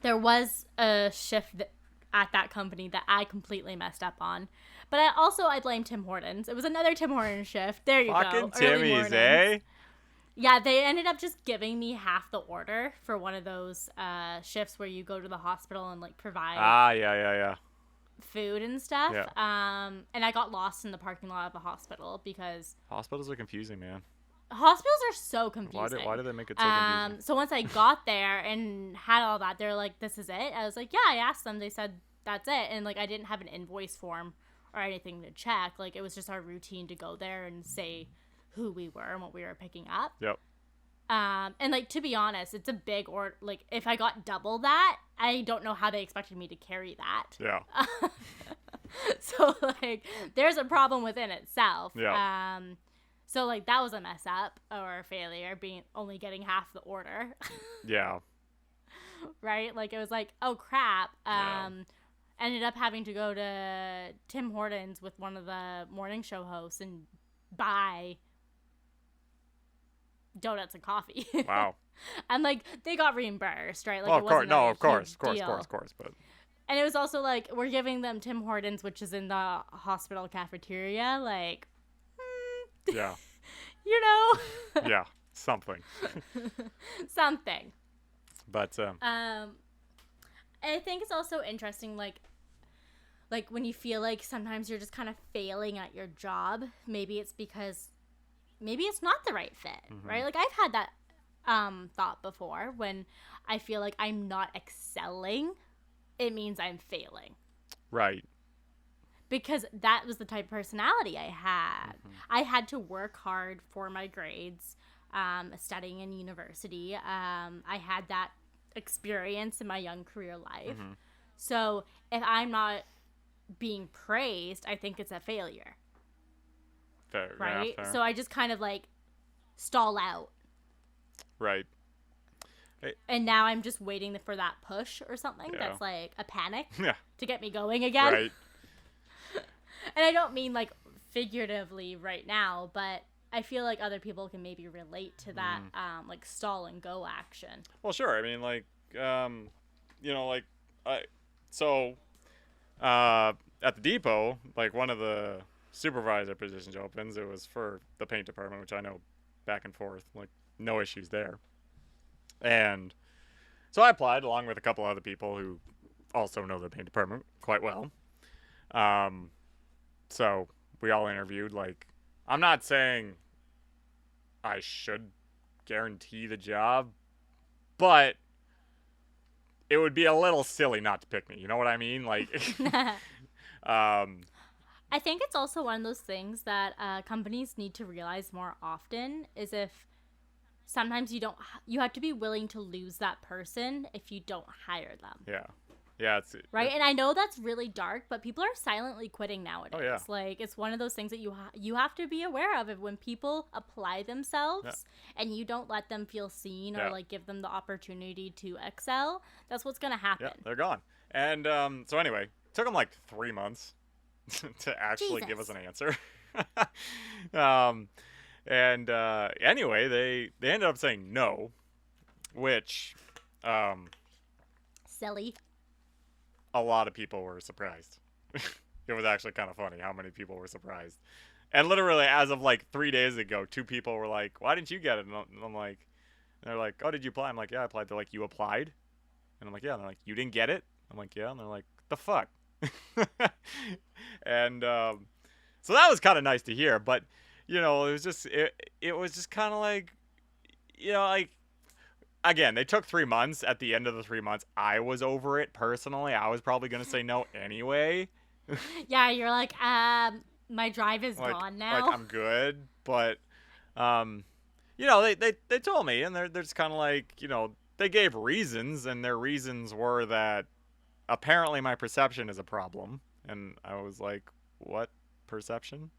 There was a shift at that company that I completely messed up on. But I blame Tim Hortons. It was another Tim Hortons shift. There you go. Fucking Timmy's, eh? Yeah, they ended up just giving me half the order for one of those shifts where you go to the hospital and, like, provide Yeah. food and stuff. Yeah. And I got lost in the parking lot of the hospital because Hospitals are confusing, man. hospitals are so confusing. Why do they make it so confusing? So once I got there and had all that, they're like, this is it? I was like, yeah, I asked them. They said, that's it. And, like, I didn't have an invoice form or anything to check. Like, it was just our routine to go there and say who we were and what we were picking up. Yep. And, like, to be honest, it's a big order. Like, if I got double that, I don't know how they expected me to carry that. Yeah. So, like, there's a problem within itself. Yeah. So, like, that was a mess up or a failure, only getting half the order. Yeah. Right? Like, it was like, oh, crap. Yeah. Ended up having to go to Tim Hortons with one of the morning show hosts and buy donuts and coffee. Wow. And, like, they got reimbursed, right? Like, Oh, it of course. wasn't No, a of course. huge deal. But And it was also, like, we're giving them Tim Hortons, which is in the hospital cafeteria. Like, yeah. you know? Yeah. Something. Something. But, I think it's also interesting, like when you feel like sometimes you're just kind of failing at your job, maybe it's because maybe it's not the right fit, right? Like, I've had that thought before. When I feel like I'm not excelling, it means I'm failing. Right. Because that was the type of personality I had. I had to work hard for my grades. studying in university. I had that experience in my young career life. Mm-hmm. So if I'm not being praised, I think it's a failure. Fair, right? yeah, fair. So I just kind of like stall out. Right. And now I'm just waiting for that push or something that's like a panic to get me going again. Right. And I don't mean like figuratively right now, but I feel like other people can maybe relate to that like stall and go action. Well, sure. I mean, like, at the depot, like one of the supervisor positions opens. It was for the paint department, which I know back and forth, like no issues there. And so I applied along with a couple other people who also know the paint department quite well. So we all interviewed. Like, I'm not saying I should guarantee the job, but it would be a little silly not to pick me. You know what I mean? Like, I think it's also one of those things that companies need to realize more often is if sometimes you have to be willing to lose that person if you don't hire them. Yeah, right. And I know that's really dark, but people are silently quitting nowadays. Oh, yeah. Like, it's one of those things that you have to be aware of when people apply themselves and you don't let them feel seen or like give them the opportunity to excel. That's what's gonna happen. Yeah, they're gone. And so anyway, it took them like 3 months to actually give us an answer. Anyway, they ended up saying no, which silly. A lot of people were surprised. It was actually kind of funny how many people were surprised. And literally, as of like 3 days ago, 2 people were like, "Why didn't you get it?" And I'm like, and they're like, "Oh, did you apply?" I'm like, "Yeah, I applied." They're like, "You applied?" And I'm like, "Yeah." And they're like, "You didn't get it?" I'm like, "Yeah." And they're like, "The fuck?" And so that was kind of nice to hear. But it was just kind of like, like. Again, they took 3 months. At the end of the 3 months, I was over it personally. I was probably going to say no anyway. Yeah, you're like, my drive is gone now. Like, I'm good. But, they told me, and they're just kind of like, they gave reasons, and their reasons were that apparently my perception is a problem. And I was like, what perception?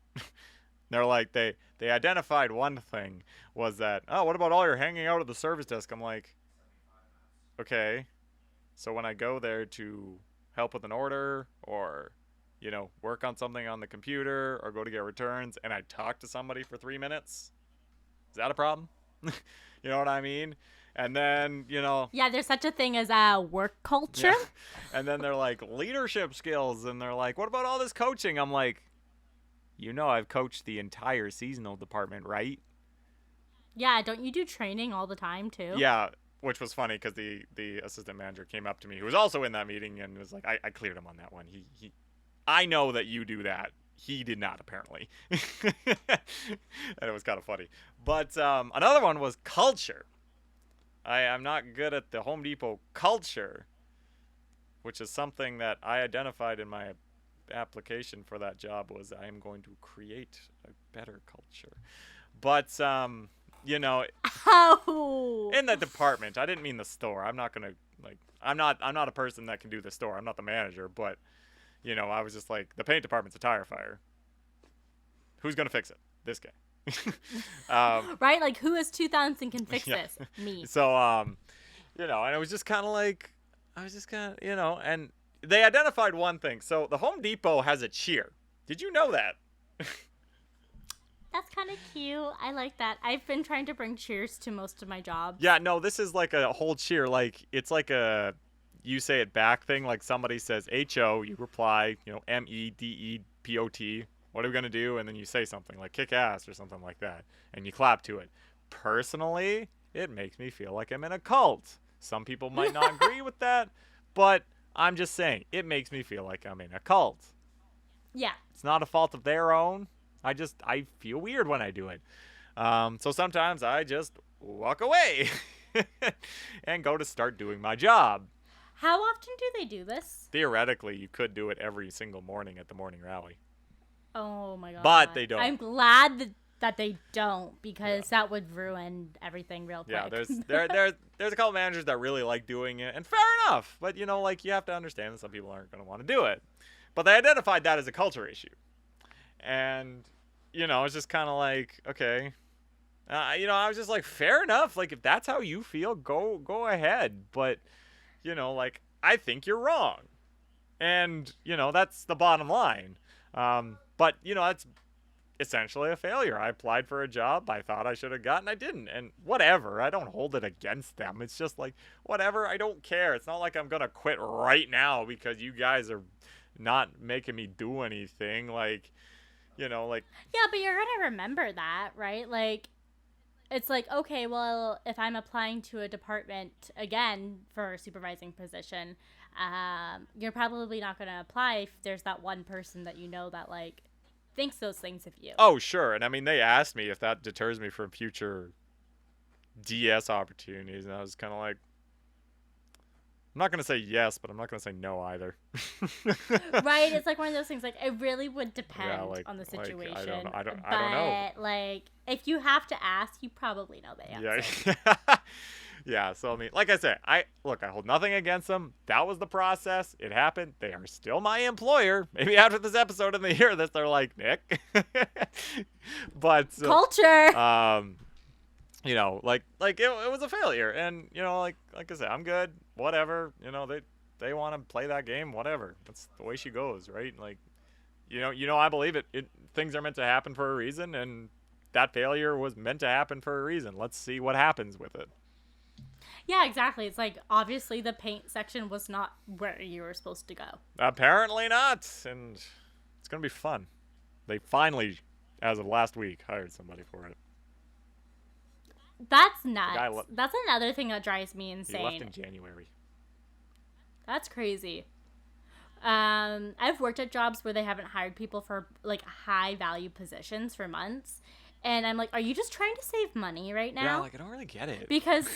They're like, they identified one thing was that, oh, what about all your hanging out at the service desk? I'm like, okay, so when I go there to help with an order or, work on something on the computer or go to get returns and I talk to somebody for 3 minutes, is that a problem? You know what I mean? And then, Yeah, there's such a thing as work culture. Yeah. And then they're like, leadership skills. And they're like, what about all this coaching? I'm like, I've coached the entire seasonal department, right? Yeah, don't you do training all the time, too? Yeah, which was funny because the assistant manager came up to me, who was also in that meeting, and was like, I cleared him on that one. I know that you do that. He did not, apparently. And it was kind of funny. But another one was culture. I'm not good at the Home Depot culture, which is something that I identified in my application for that job was I am going to create a better culture. But in the department, I didn't mean the store. I'm not gonna I'm not a person that can do the store. I'm not the manager, but I was just like, the paint department's a tire fire. Who's gonna fix it? This guy. Right? Like, who has 2,000 and can fix this? Me. So and it was just kind of like, I was just kind of and they identified one thing. So the Home Depot has a cheer. Did you know that? That's kind of cute. I like that. I've been trying to bring cheers to most of my jobs. Yeah, no, this is like a whole cheer. Like, it's like a you say it back thing. Like, somebody says H-O, you reply, M-E-D-E-P-O-T. What are we going to do? And then you say something like kick ass or something like that. And you clap to it. Personally, it makes me feel like I'm in a cult. Some people might not agree with that, but I'm just saying, it makes me feel like I'm in a cult. Yeah. It's not a fault of their own. I feel weird when I do it. So sometimes I just walk away and go to start doing my job. How often do they do this? Theoretically, you could do it every single morning at the morning rally. Oh my god. But they don't. I'm glad that that they don't, because that would ruin everything real quick. Yeah, there's a couple managers that really like doing it, and fair enough. But you have to understand that some people aren't going to want to do it. But they identified that as a culture issue, and it's just kind of like, okay, I was just like, fair enough. Like, if that's how you feel, go ahead. But I think you're wrong, and that's the bottom line. But that's essentially a failure. I applied for a job I thought I should have gotten, I didn't, and whatever. I don't hold it against them. It's just like, whatever. I don't care. It's not like I'm gonna quit right now because you guys are not making me do anything. Like, yeah, but you're gonna remember that, right? Like, it's like, okay, well, if I'm applying to a department again for a supervising position, you're probably not gonna apply if there's that one person that that like thinks those things of you. Oh, sure. And I mean, they asked me if that deters me from future DS opportunities, and I was kind of like, I'm not going to say yes, but I'm not going to say no either. Right? It's like one of those things, like, it really would depend on the situation. I don't know. But, like, if you have to ask, you probably know the answer. Yeah. Yeah, so I mean, like I said, I hold nothing against them. That was the process. It happened. They are still my employer. Maybe after this episode and they hear this, they're like, Nick. But culture. It was a failure, and like I said, I'm good. Whatever. They want to play that game. Whatever. That's the way she goes, right? Like, I believe it. Things are meant to happen for a reason, and that failure was meant to happen for a reason. Let's see what happens with it. Yeah, exactly. It's like, obviously the paint section was not where you were supposed to go. Apparently not, and it's going to be fun. They finally, as of last week, hired somebody for it. That's nuts. That's another thing that drives me insane. He left in January. That's crazy. I've worked at jobs where they haven't hired people for, like, high-value positions for months, and I'm like, are you just trying to save money right now? Yeah, like, I don't really get it. Because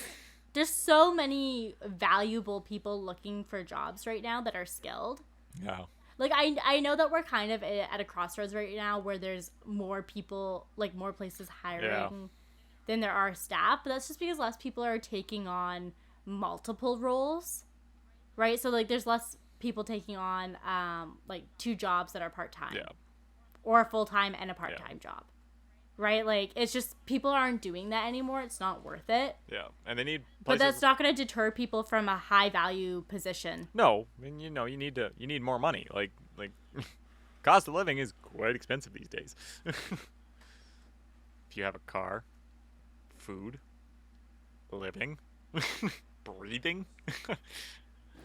there's so many valuable people looking for jobs right now that are skilled. Yeah. Like, I know that we're kind of at a crossroads right now where there's more people, like, more places hiring than there are staff. But that's just because less people are taking on multiple roles, right? So, like, there's less people taking on, like, 2 jobs that are part-time. Yeah. Or a full-time and a part-time job. Right? Like, it's just, people aren't doing that anymore. It's not worth it. Yeah. And they need places. But that's not going to deter people from a high-value position. No. I mean, you need more money. Like, cost of living is quite expensive these days. If you have a car, food, living, breathing.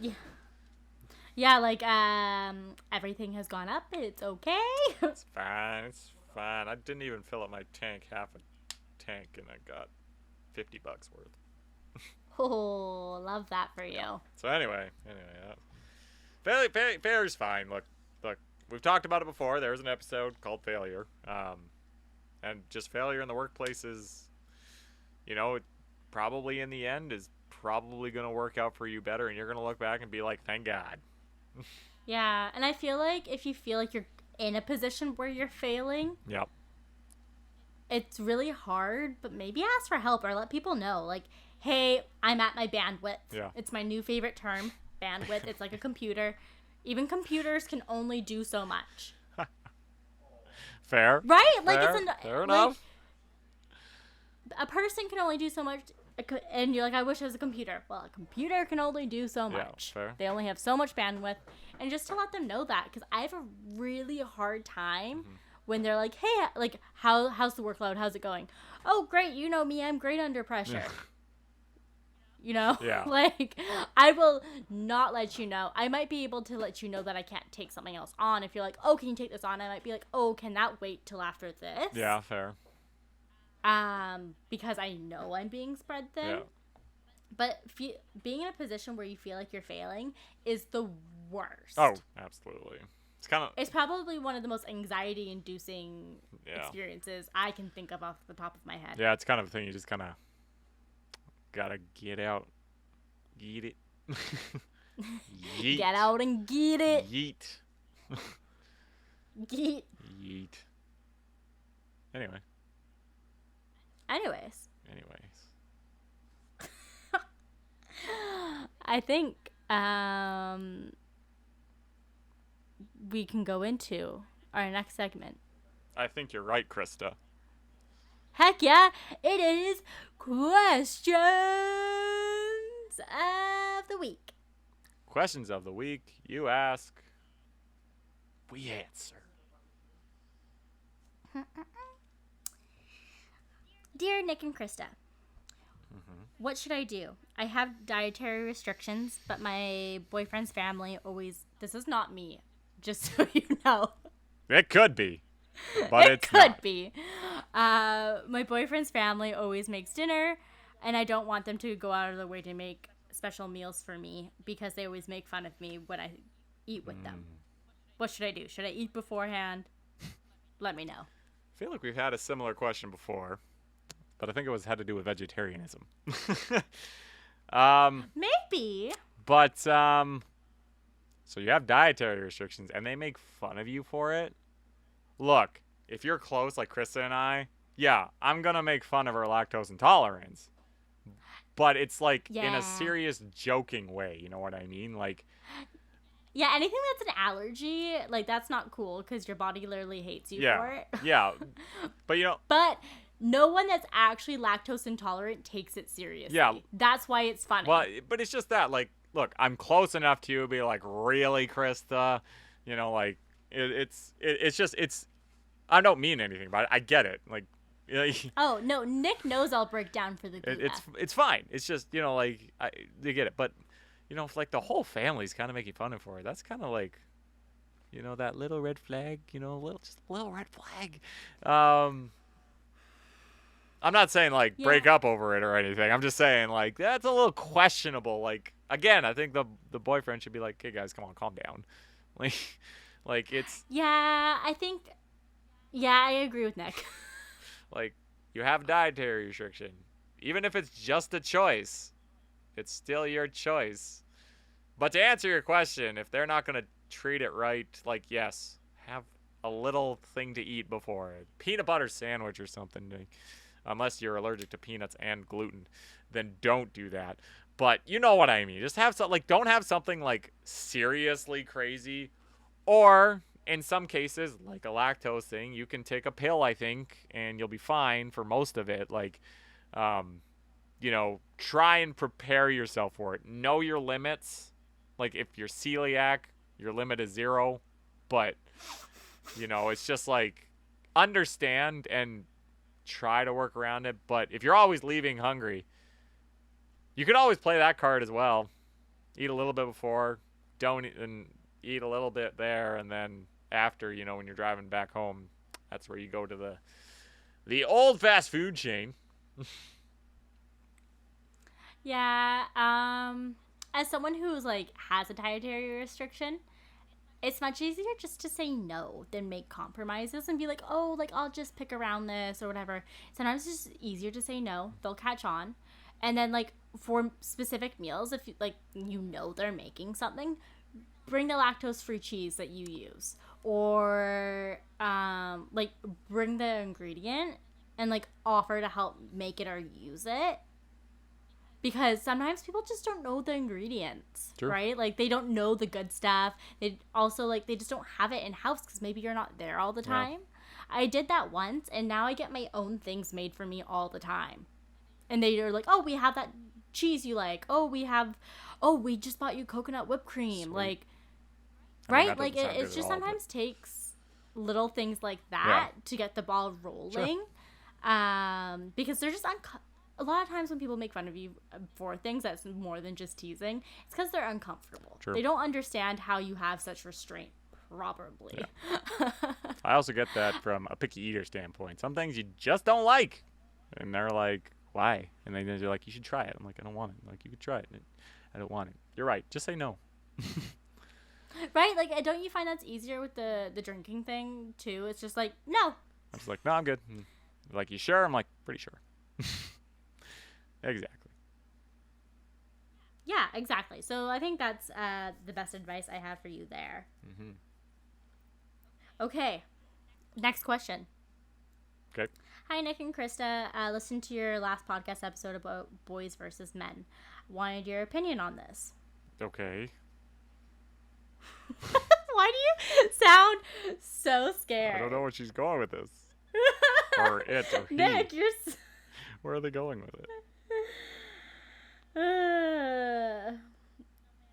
Yeah. Yeah, like, everything has gone up. It's okay. It's fine. It's fine. I didn't even fill up my tank, half a tank, and I got $50 worth. Oh, love that for you. So anyway, failure's fine. Look, we've talked about it before. There's an episode called Failure, and just failure in the workplace is, it probably in the end is probably going to work out for you better, and you're going to look back and be like, thank God. Yeah, and I feel like if you feel like you're in a position where you're failing, yep, it's really hard, but maybe ask for help or let people know, like, hey, I'm at my bandwidth. Yeah. It's my new favorite term, bandwidth. It's like a computer. Even computers can only do so much. Fair. Right? Like, fair. Fair enough. A person can only do so much, and you're like, I wish it was a computer. Well, a computer can only do so much. Yeah, fair. They only have so much bandwidth. And just to let them know that, because I have a really hard time when they're like, hey, like, how's the workload? How's it going? Oh, great. You know me. I'm great under pressure. Yeah. Like, I will not let you know. I might be able to let you know that I can't take something else on. If you're like, oh, can you take this on? I might be like, oh, can that wait till after this? Yeah, fair. Because I know I'm being spread thin. Yeah. But being in a position where you feel like you're failing is the worst. Oh, absolutely. It's probably one of the most anxiety-inducing experiences I can think of off the top of my head. Yeah, it's kind of a thing you just kind of gotta get out. Get it. Yeet. Get out and get it. Yeet. Yeet. Yeet. Anyway. Anyways. Anyways. I think we can go into our next segment. I think you're right, Krysta. Heck yeah, it is Questions of the Week. Questions of the week. You ask, we answer. Dear Nick and Krysta, what should I do? I have dietary restrictions, but my boyfriend's family always... This is not me, just so you know. It could be, but it could be. My boyfriend's family always makes dinner, and I don't want them to go out of their way to make special meals for me because they always make fun of me when I eat with them. What should I do? Should I eat beforehand? Let me know. I feel like we've had a similar question before, but I think it had to do with vegetarianism. Maybe. But, so you have dietary restrictions, and they make fun of you for it? Look, if you're close like Krysta and I, yeah, I'm going to make fun of her lactose intolerance. But it's like in a serious joking way, you know what I mean? Like, yeah, anything that's an allergy, like, that's not cool because your body literally hates you for it. Yeah, but you know... But no one that's actually lactose intolerant takes it seriously. Yeah. That's why it's funny. Well, but it's just that, like, look, I'm close enough to you to be like, really, Krysta? You know, like, it's just, I don't mean anything by it. I get it. Like, oh, no, Nick knows I'll break down for the gula. It's fine. It's just, you know, like, they get it. But, you know, if, like, the whole family's kind of making fun of her, that's kind of like, you know, that little red flag, you know, just a little red flag. I'm not saying, like, break up over it or anything. I'm just saying, like, that's a little questionable. Like, again, I think the boyfriend should be like, hey, guys, come on, calm down. Like it's... Yeah, I agree with Nick. Like, you have dietary restriction. Even if it's just a choice, it's still your choice. But to answer your question, if they're not going to treat it right, like, yes, have a little thing to eat before it. Peanut butter sandwich or something. Unless you're allergic to peanuts and gluten, then don't do that. But you know what I mean. Just have something, like, don't have something, like, seriously crazy. Or, in some cases, like a lactose thing, you can take a pill, I think, and you'll be fine for most of it. Like, you know, try and prepare yourself for it. Know your limits. Like, if you're celiac, your limit is 0. But, you know, it's just, like, understand and try to work around it. But if you're always leaving hungry, you could always play that card as well. Eat a little bit before, don't eat a little bit there, and then after, you know, when you're driving back home, that's where you go to the old fast food chain. Yeah, as someone who's, like, has a dietary restriction, it's much easier just to say no than make compromises and be like, oh, like, I'll just pick around this or whatever. Sometimes it's just easier to say no. They'll catch on. And then, like, for specific meals, if, like, you know they're making something, bring the lactose-free cheese that you use. Or, like, bring the ingredient and, like, offer to help make it or use it. Because sometimes people just don't know the ingredients, right? Like, they don't know the good stuff. They also, like, they just don't have it in-house because maybe you're not there all the time. Yeah. I did that once, and now I get my own things made for me all the time. And they are like, oh, we have that cheese you like. Oh, we just bought you coconut whipped cream. Sweet. Like, right? Like, it just sometimes takes little things like that to get the ball rolling. Sure. Because they're just a lot of times when people make fun of you for things that's more than just teasing, it's because they're uncomfortable. True. They don't understand how you have such restraint, probably. Yeah. I also get that from a picky eater standpoint. Some things you just don't like. And they're like, why? And then they're like, you should try it. I'm like, I don't want it. I'm like, you could try it. I don't want it. You're right. Just say no. Right? Like, don't you find that's easier with the drinking thing, too? It's just like, no. I'm just like, no, I'm good. Like, you sure? I'm like, pretty sure. Exactly. Yeah, exactly. So I think that's the best advice I have for you there. Mm-hmm. Okay. Next question. Okay. Hi, Nick and Krista. Listened to your last podcast episode about boys versus men. Wanted your opinion on this. Okay. Why do you sound so scared? I don't know where she's going with this. Or it, or he. Nick, you're... Where are they going with it?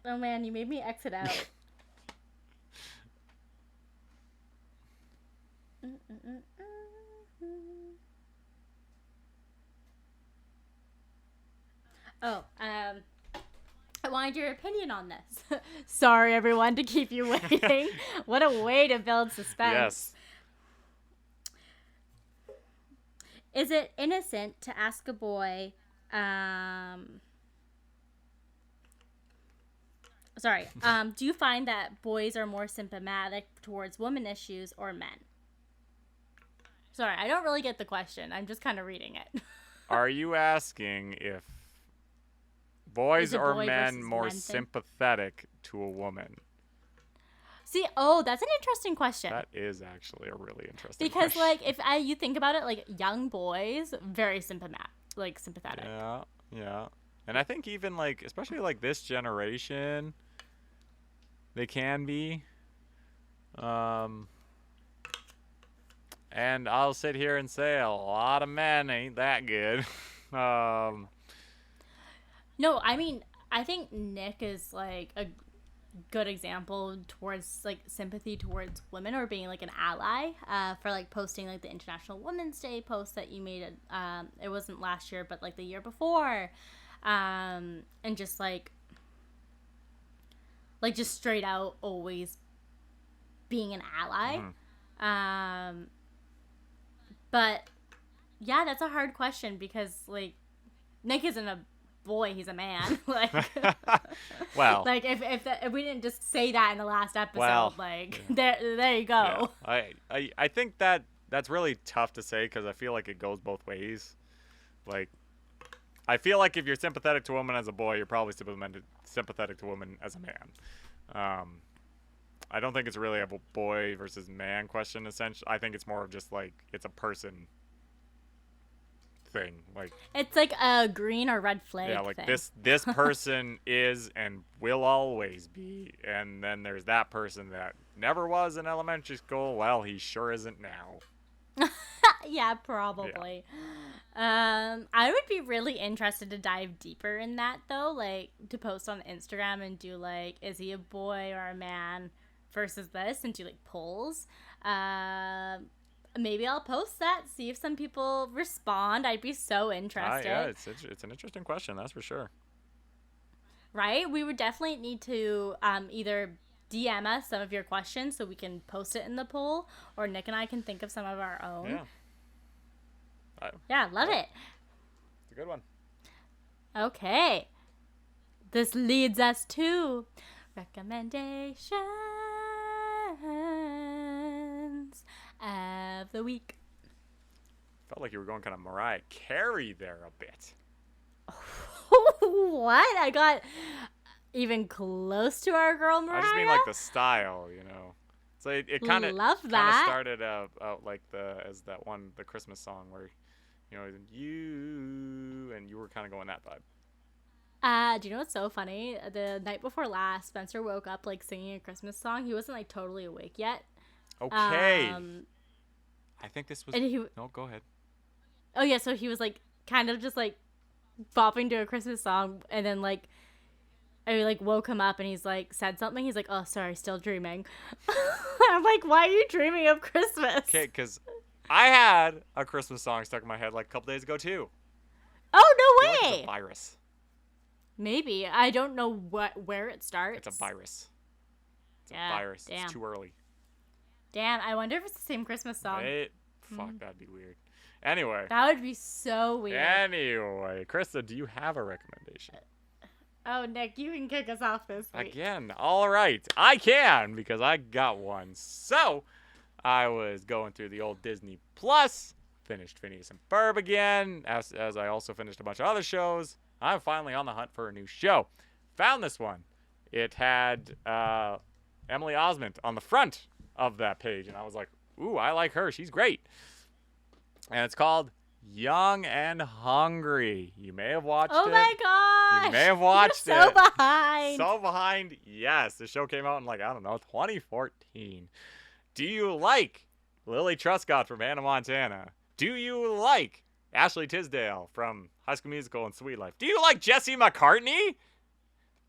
Oh, man, you made me exit out. I wanted your opinion on this. Sorry, everyone, to keep you waiting. What a way to build suspense. Yes. Is it innocent to ask a boy, do you find that boys are more sympathetic towards women issues or men? Sorry, I don't really get the question. I'm just kind of reading it. Are you asking if boys or men more sympathetic to a woman? See, that's an interesting question. That is actually a really interesting because, question. like, if you think about it, like, young boys, very sympathetic. Yeah. And I think even, like, especially, like, this generation, they can be. And I'll sit here and say a lot of men ain't that good. No, I mean, I think Nick is, like, a good example towards, like, sympathy towards women or being, like, an ally for, like, posting, like, the International Women's Day post that you made. It wasn't last year, but, like, the year before. And just, like, just straight out always being an ally. Mm-hmm. But, yeah, that's a hard question because, like, Nick isn't a boy, he's a man. Like, well, like if we didn't just say that in the last episode, well, like, yeah. there you go. Yeah. I think that's really tough to say because I feel like it goes both ways. Like, I feel like if you're sympathetic to a woman as a boy, you're probably sympathetic to a woman as a man. I don't think it's really a boy versus man question, essentially. I think it's more of just, like, it's a person thing. Like, it's like a green or red flag thing. This person is and will always be. And then there's that person that never was in elementary school. Well, he sure isn't now. Yeah, probably. Yeah. I would be really interested to dive deeper in that, though. Like, to post on Instagram and do, like, is he a boy or a man versus this, and do, like, polls. Maybe I'll post that, see if some people respond. I'd be so interested. Yeah, it's an interesting question, that's for sure. Right? We would definitely need to either DM us some of your questions so we can post it in the poll, or Nick and I can think of some of our own. Yeah. Love it. It's a good one. Okay. This leads us to recommendations of the week. Felt like you were going kind of Mariah Carey there a bit. What? I got even close to our girl Mariah? I just mean like the style, you know. So it kind of started out like the Christmas song where, you know, you were kind of going that vibe. Do you know what's so funny? The night before last, Spencer woke up, like, singing a Christmas song. He wasn't, like, totally awake yet. Okay. I think this was... No, go ahead. Oh, yeah, so he was, like, kind of just, like, bopping to a Christmas song, and then, like, I, like, woke him up, and he's, like, said something. He's like, oh, sorry, still dreaming. I'm like, why are you dreaming of Christmas? Okay, because I had a Christmas song stuck in my head, like, a couple days ago, too. Oh, no way! Like it's a virus. Maybe. I don't know where it starts. It's a virus. It's a virus. Damn. It's too early. Damn, I wonder if it's the same Christmas song. Fuck, that'd be weird. Anyway. That would be so weird. Anyway, Krista, do you have a recommendation? Oh, Nick, you can kick us off this week. Again, all right. I can, because I got one. So, I was going through the old Disney Plus, finished Phineas and Ferb again, as I also finished a bunch of other shows. I'm finally on the hunt for a new show. Found this one. It had Emily Osment on the front of that page, and I was like, ooh, I like her. She's great. and it's called Young and Hungry. You may have watched it. Oh my gosh! You may have watched You're so it. behind. So behind. Yes, the show came out in, like, I don't know, 2014. Do you like Lily Truscott from Hannah Montana? Do you like Ashley Tisdale from High School Musical and Sweet Life? Do you like Jesse McCartney?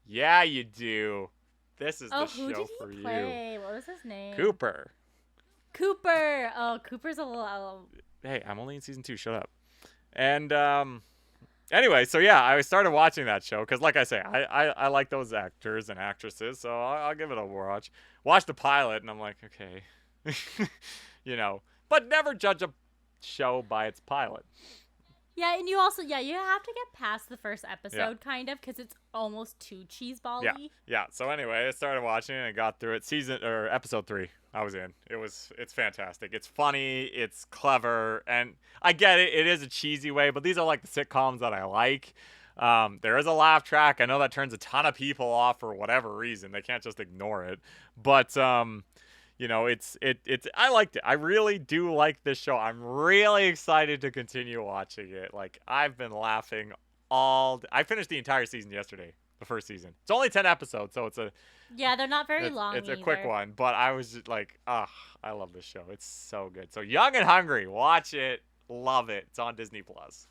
Yeah, you do. This is the who show did for he you. play? What was his name? Cooper. Oh, Cooper's a little. Hey, I'm only in season 2. Shut up. And anyway, so yeah, I started watching that show because, like I say, I like those actors and actresses, so I'll give it a watch. Watch the pilot, and I'm like, okay, but never judge a show by its pilot. Yeah, and you have to get past the first episode, kind of, because it's almost too cheeseball-y. Yeah. So anyway, I started watching it and got through it. Episode 3, I was in. It's fantastic. It's funny. It's clever, and I get it. It is a cheesy way, but these are like the sitcoms that I like. There is a laugh track. I know that turns a ton of people off for whatever reason. They can't just ignore it. But it's I liked it. I really do like this show. I'm really excited to continue watching it. Like, I've been laughing I finished the entire season yesterday, the first season. It's only 10 episodes, so they're not very long. It's a quick one, but I was just like, I love this show. It's so good. So Young and Hungry, watch it, love it. It's on Disney Plus.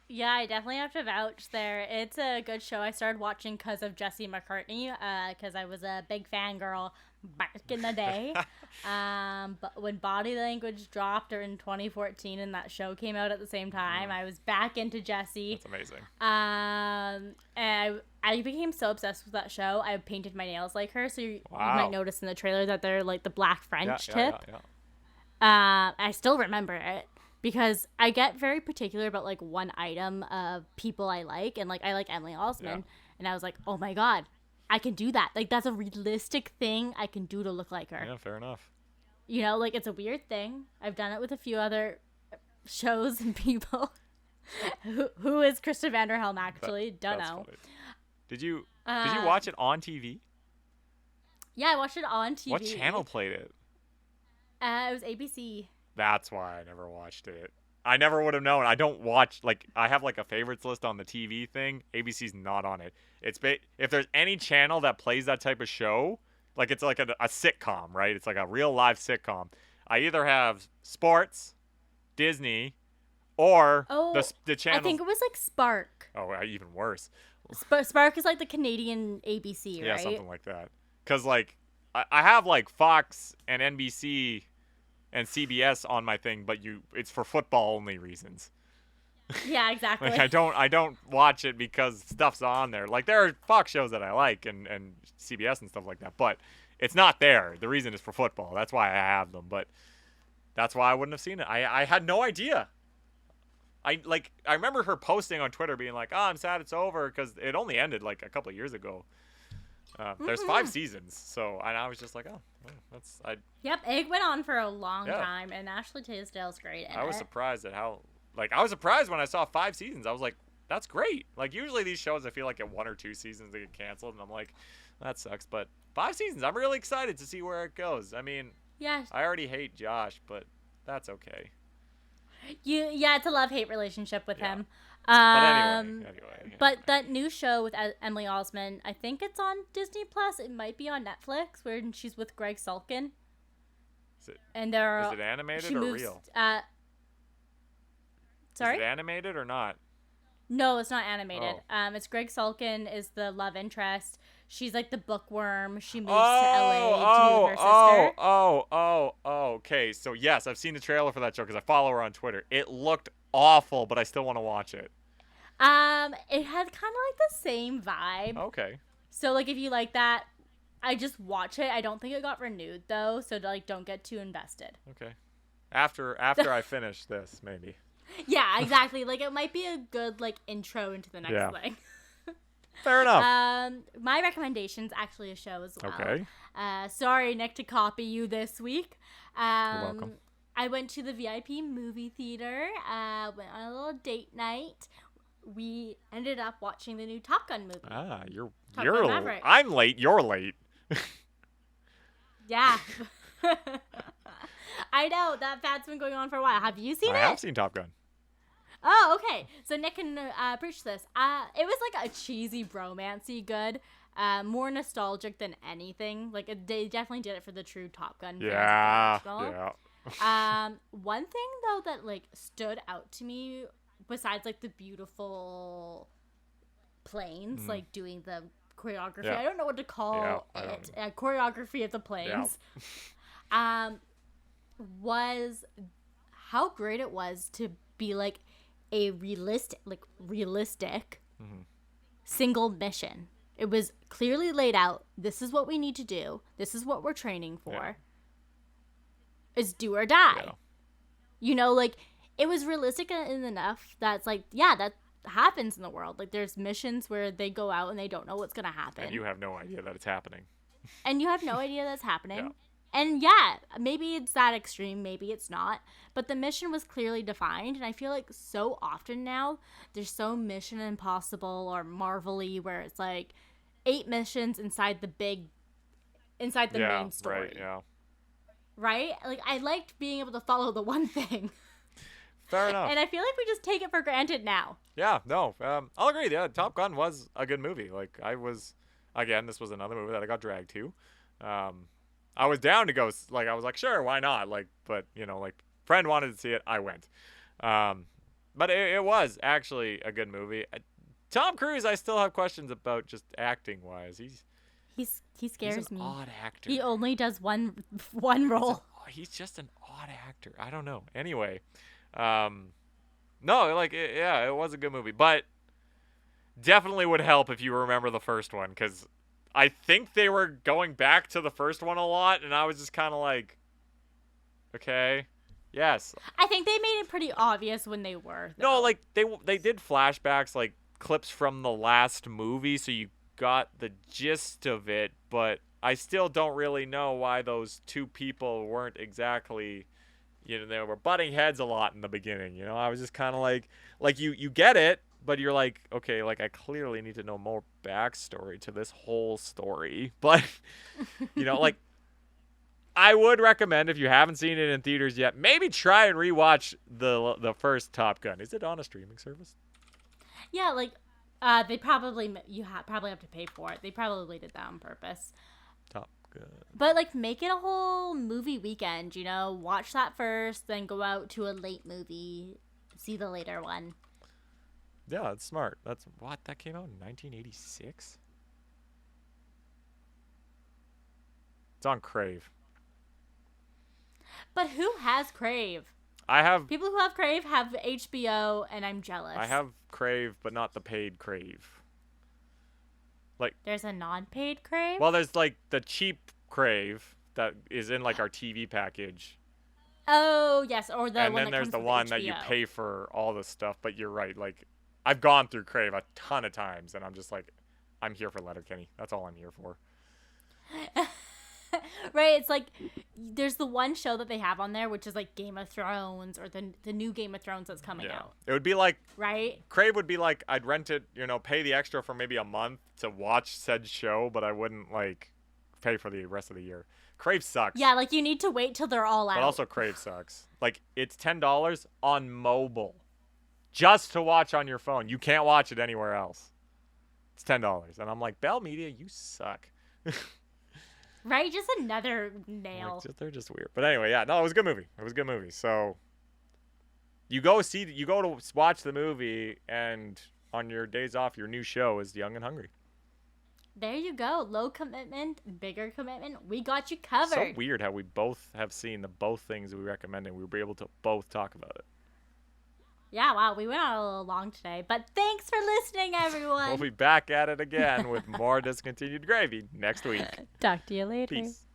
Yeah, I definitely have to vouch there. It's a good show. I started watching because of Jesse McCartney, because I was a big fangirl back in the day. But when Body Language dropped in 2014 and that show came out at the same time, I was back into Jesse. That's amazing. And I became so obsessed with that show. I painted my nails like her, so you might notice in the trailer that they're like the black French tip. Yeah. I still remember it. Because I get very particular about, like, one item of people I like. And, like, I like Emily Osment. Yeah. And I was like, oh, my God, I can do that. Like, that's a realistic thing I can do to look like her. Yeah, fair enough. Like, it's a weird thing. I've done it with a few other shows and people. Who is Krista Vanderhelm, actually? Don't know. Funny. Did you watch it on TV? Yeah, I watched it on TV. What channel played it? It was ABC. That's why I never watched it. I never would have known. I don't watch, like, I have, like, a favorites list on the TV thing. ABC's not on it. If there's any channel that plays that type of show, like, it's like a sitcom, right? It's like a real live sitcom. I either have sports, Disney, or the channel. I think it was, like, Spark. Oh, even worse. Spark is, like, the Canadian ABC, right? Yeah, something like that. Because, like, I have, like, Fox and NBC and CBS on my thing, but it's for football only reasons. Yeah, exactly. Like, I don't watch it because stuff's on there. Like, there are Fox shows that I like and CBS and stuff like that, but it's not there. The reason is for football. That's why I have them, but that's why I wouldn't have seen it. I had no idea. I remember her posting on Twitter being like, "Oh, I'm sad it's over," because it only ended like a couple of years ago. There's 5 seasons, so I was just like, Yep, Egg went on for a long time, and Ashley Tisdale's great in it. I was surprised at how, I was surprised when I saw 5 seasons. I was like, that's great. Like, usually these shows, I feel like at 1 or 2 seasons they get canceled, and I'm like, that sucks. But 5 seasons, I'm really excited to see where it goes. I mean, I already hate Josh, but that's okay. It's a love-hate relationship with him. But anyway. But that new show with Emily Osment, I think it's on Disney Plus. It might be on Netflix, where she's with Greg Sulkin. Is it animated or real? Sorry? Is it animated or not? No, it's not animated. It's Greg Sulkin is the love interest. She's like the bookworm. She moves to LA to her sister. Okay. So yes, I've seen the trailer for that show because I follow her on Twitter. It looked awful, but I still want to watch it. It had kind of like the same vibe. Okay. So like if you like that, I just watch it. I don't think it got renewed though, so like don't get too invested. Okay. After I finish this, maybe. Yeah, exactly. Like it might be a good like intro into the next thing. Fair enough. My recommendation's actually a show as well. Okay. Sorry, Nick, to copy you this week. You're welcome. I went to the VIP movie theater. Went on a little date night. We ended up watching the new Top Gun movie. You're I'm late. You're late. Yeah. I know that fad's been going on for a while. Have you seen it? I have seen Top Gun. Oh, okay. So Nick can preach this. It was like a cheesy bromancy good. More nostalgic than anything. Like they definitely did it for the true Top Gun fans. Yeah. One thing though that like stood out to me, besides like the beautiful planes, like doing the choreography. Yeah. I don't know what to call it. Choreography of the planes. Yeah. Was how great it was to be like a realistic single mission. It was clearly laid out. This is what we need to do. This is what we're training for. Yeah. It's do or die. Yeah. You know, like it was realistic enough that's like, yeah, that happens in the world. Like there's missions where they go out and they don't know what's gonna happen. And you have no idea that it's happening. And you have no idea that's happening. Yeah. And yeah, maybe it's that extreme, maybe it's not. But the mission was clearly defined, and I feel like so often now there's so Mission Impossible or Marvel-y where it's like 8 missions inside the main story. Right, yeah. Right? Like I liked being able to follow the one thing. Fair enough. And I feel like we just take it for granted now. Yeah, no, I'll agree. Yeah, Top Gun was a good movie. Like this was another movie that I got dragged to. I was down to go. Like I was like, sure, why not? Like, but like friend wanted to see it, I went. But it was actually a good movie. Tom Cruise, I still have questions about just acting wise. He scares he's an me. Odd actor. He only does one role. He's just an odd actor. I don't know. Anyway, no, like it was a good movie, but definitely would help if you remember the first one, because I think they were going back to the first one a lot, and I was just kind of like, okay, yes. I think they made it pretty obvious when they were. Though. No, like they did flashbacks, like clips from the last movie, so you got the gist of it, but I still don't really know why those two people weren't exactly, they were butting heads a lot in the beginning. I was just kind of like you get it, but you're like, okay, like I clearly need to know more backstory to this whole story. But, like I would recommend, if you haven't seen it in theaters yet, maybe try and rewatch the first Top Gun. Is it on a streaming service? Yeah, like they probably probably have to pay for it. They probably did that on purpose. Top Gun. But like make it a whole movie weekend, watch that first, then go out to a late movie, see the later one. Yeah, that's smart. That came out in 1986? It's on Crave. But who has Crave? I have... People who have Crave have HBO, and I'm jealous. I have Crave, but not the paid Crave. Like... There's a non-paid Crave? Well, there's, like, the cheap Crave that is in, like, our TV package. Oh, yes, or the and one then that there's comes the with one HBO. that you pay for all the stuff, but you're right, like... I've gone through Crave a ton of times, and I'm just like, I'm here for Letterkenny. That's all I'm here for. Right, it's like, there's the one show that they have on there, which is like Game of Thrones, or the new Game of Thrones that's coming out. It would be like, right? Crave would be like, I'd rent it, pay the extra for maybe a month to watch said show, but I wouldn't, like, pay for the rest of the year. Crave sucks. Yeah, like, you need to wait till they're all out. But also Crave sucks. Like, it's $10 on mobile. Just to watch on your phone. You can't watch it anywhere else. It's $10. And I'm like, Bell Media, you suck. Right? Just another nail. They're just weird. But anyway, yeah. No, it was a good movie. It was a good movie. So, you go to watch the movie, and on your days off, your new show is Young and Hungry. There you go. Low commitment, bigger commitment. We got you covered. So weird how we both have seen the both things we recommend, and we were able to both talk about it. Yeah, wow, we went on a little long today, but thanks for listening, everyone. We'll be back at it again with more Discontinued Gravy next week. Talk to you later. Peace.